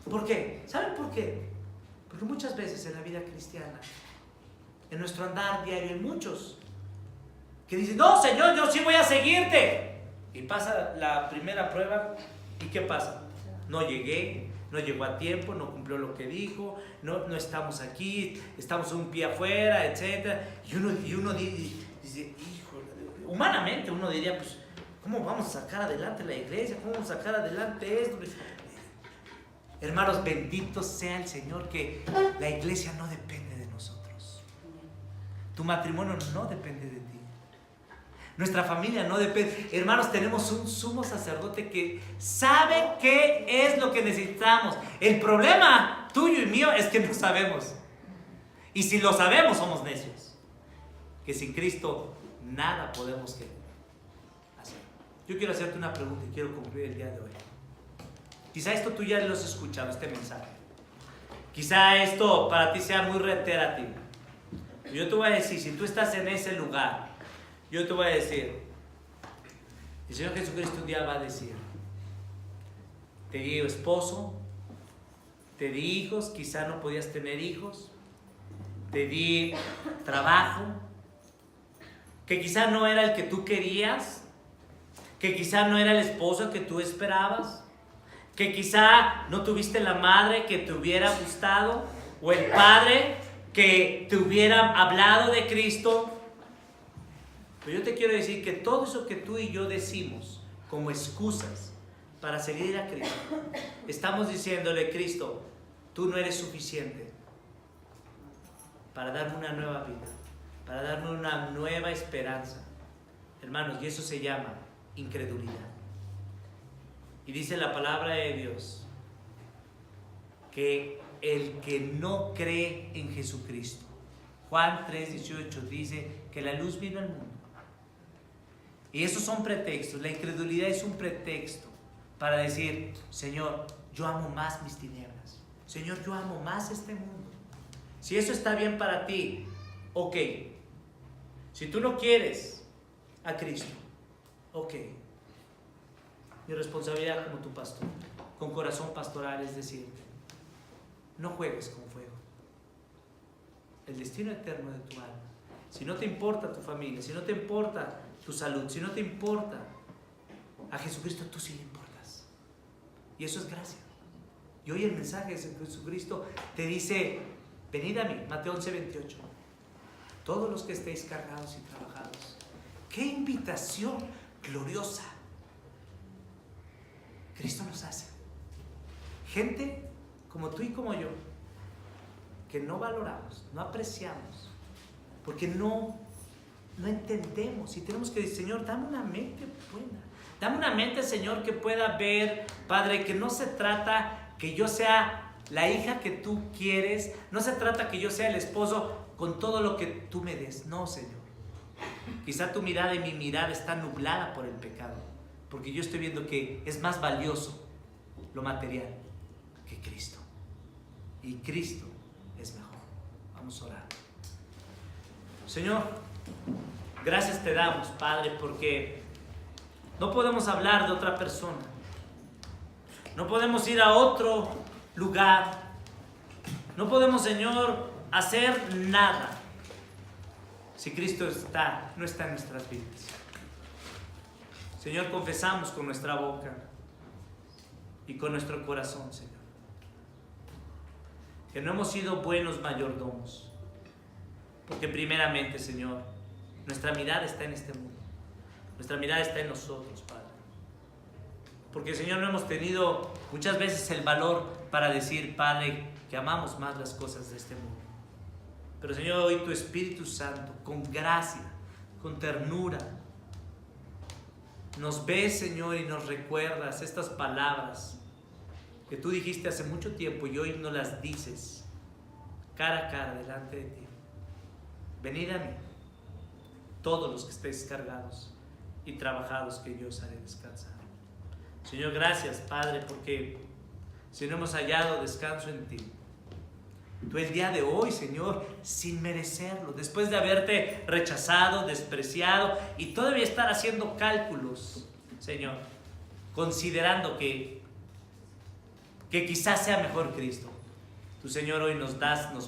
¿Por qué? ¿Saben por qué? Porque muchas veces en la vida cristiana, en nuestro andar diario, hay muchos que dicen, no, Señor, yo sí voy a seguirte. Y pasa la primera prueba, ¿y qué pasa? No llegué, no llegó a tiempo, no cumplió lo que dijo, no estamos aquí, estamos un pie afuera, etc. Y uno dice, híjole, humanamente uno diría, pues, ¿cómo vamos a sacar adelante la iglesia? ¿Cómo vamos a sacar adelante esto? Hermanos, bendito sea el Señor, que la iglesia no depende de nosotros. Tu matrimonio no depende de ti. Nuestra familia no depende. Hermanos, tenemos un sumo sacerdote que sabe qué es lo que necesitamos. El problema tuyo y mío es que no sabemos. Y si lo sabemos, somos necios. Que sin Cristo nada podemos hacer. Yo quiero hacerte una pregunta y quiero concluir el día de hoy. Quizá esto tú ya lo has escuchado, este mensaje. Quizá esto para ti sea muy reiterativo. Yo te voy a decir, si tú estás en ese lugar, yo te voy a decir, el Señor Jesucristo un día va a decir, te di esposo, te di hijos, quizá no podías tener hijos, te di trabajo, que quizá no era el que tú querías, que quizá no era el esposo que tú esperabas, que quizá no tuviste la madre que te hubiera gustado, o el padre que te hubiera hablado de Cristo. Pero yo te quiero decir que todo eso que tú y yo decimos como excusas para seguir a Cristo, estamos diciéndole, Cristo, tú no eres suficiente para darme una nueva vida, para darme una nueva esperanza. Hermanos, y eso se llama incredulidad. Y dice la palabra de Dios que el que no cree en Jesucristo, Juan 3:18 dice que la luz vino al mundo. Y esos son pretextos. La incredulidad es un pretexto para decir, Señor, yo amo más mis tinieblas. Señor, yo amo más este mundo. Si eso está bien para ti, ok. Si tú no quieres a Cristo, ok. Mi responsabilidad como tu pastor, con corazón pastoral, es decirte, no juegues con fuego. El destino eterno de tu alma. Si no te importa tu familia, si no te importa tu salud, si no te importa a Jesucristo, tú sí le importas. Y eso es gracia. Y hoy el mensaje de Jesucristo te dice, venid a mí, Mateo 11:28. Todos los que estéis cargados y trabajados. ¡Qué invitación gloriosa! Cristo nos hace. Gente como tú y como yo, que no valoramos, no apreciamos, porque no entendemos. Y tenemos que decir, Señor, dame una mente buena. Dame una mente, Señor, que pueda ver, Padre, que no se trata que yo sea la hija que tú quieres, no se trata que yo sea el esposo con todo lo que tú me des. No, Señor. Quizá tu mirada y mi mirada está nublada por el pecado, porque yo estoy viendo que es más valioso lo material que Cristo. Y Cristo es mejor. Vamos a orar. Señor, gracias te damos, Padre, porque no podemos hablar de otra persona. No podemos ir a otro lugar. No podemos, Señor, hacer nada si Cristo no está en nuestras vidas. Señor, confesamos con nuestra boca y con nuestro corazón, Señor, que no hemos sido buenos mayordomos, porque primeramente, Señor, nuestra mirada está en este mundo, nuestra mirada está en nosotros, Padre, porque, Señor, no hemos tenido muchas veces el valor para decir, Padre, que amamos más las cosas de este mundo. Pero, Señor, hoy tu Espíritu Santo, con gracia, con ternura, nos ves, Señor, y nos recuerdas estas palabras que tú dijiste hace mucho tiempo y hoy nos las dices cara a cara delante de ti. Venid a mí, todos los que estéis cargados y trabajados, que yo os haré descansar. Señor, gracias, Padre, porque si no hemos hallado descanso en ti, tú el día de hoy, Señor, sin merecerlo, después de haberte rechazado, despreciado y todavía estar haciendo cálculos, Señor, considerando que quizás sea mejor Cristo, tú, Señor, hoy nos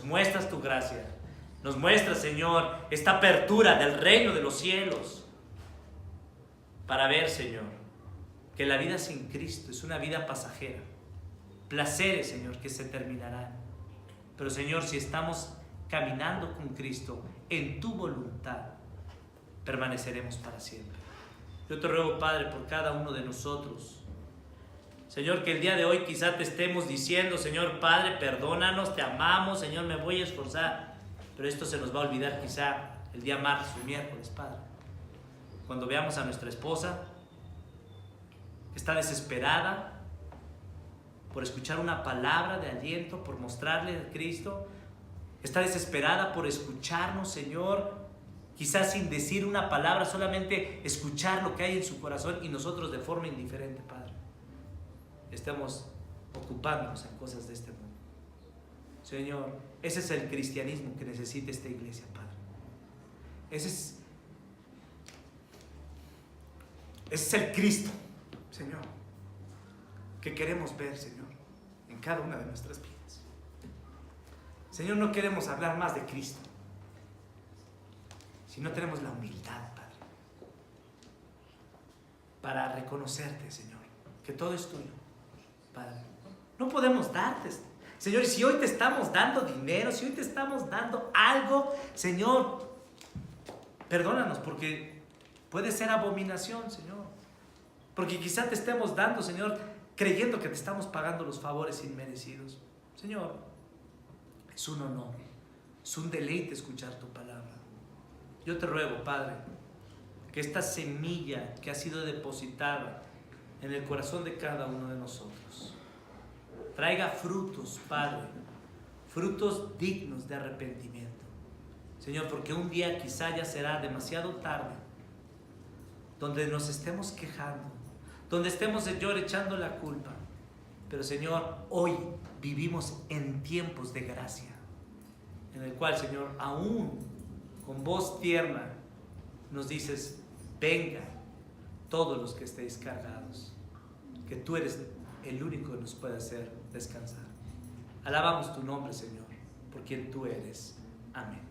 muestras tu gracia, nos muestras, Señor, esta apertura del reino de los cielos para ver, Señor, que la vida sin Cristo es una vida pasajera, placeres, Señor, que se terminarán. Pero, Señor, si estamos caminando con Cristo en tu voluntad, permaneceremos para siempre. Yo te ruego, Padre, por cada uno de nosotros, Señor, que el día de hoy quizá te estemos diciendo, Señor, Padre, perdónanos, te amamos, Señor, me voy a esforzar. Pero esto se nos va a olvidar quizá el día martes o miércoles, Padre. Cuando veamos a nuestra esposa que está desesperada por escuchar una palabra de aliento, por mostrarle a Cristo, está desesperada por escucharnos, Señor, quizás sin decir una palabra, solamente escuchar lo que hay en su corazón y nosotros de forma indiferente, Padre, estamos ocupándonos en cosas de este mundo. Señor, ese es el cristianismo que necesita esta iglesia, Padre. Ese es el Cristo, Señor, que queremos ver, Señor, en cada una de nuestras vidas. Señor, no queremos hablar más de Cristo si no tenemos la humildad, Padre, para reconocerte, Señor, que todo es tuyo, Padre. No podemos darte, Señor, y si hoy te estamos dando dinero, si hoy te estamos dando algo, Señor, perdónanos, porque puede ser abominación, Señor. Porque quizá te estemos dando, Señor, creyendo que te estamos pagando los favores inmerecidos. Señor, es un honor, es un deleite escuchar tu palabra. Yo te ruego, Padre, que esta semilla que ha sido depositada en el corazón de cada uno de nosotros traiga frutos, Padre, frutos dignos de arrepentimiento. Señor, porque un día quizá ya será demasiado tarde, donde nos estemos quejando, donde estemos, Señor, echando la culpa. Pero, Señor, hoy vivimos en tiempos de gracia, en el cual, Señor, aún con voz tierna nos dices: vengan todos los que estéis cargados, que tú eres el único que nos puede hacer descansar. Alabamos tu nombre, Señor, por quien tú eres. Amén.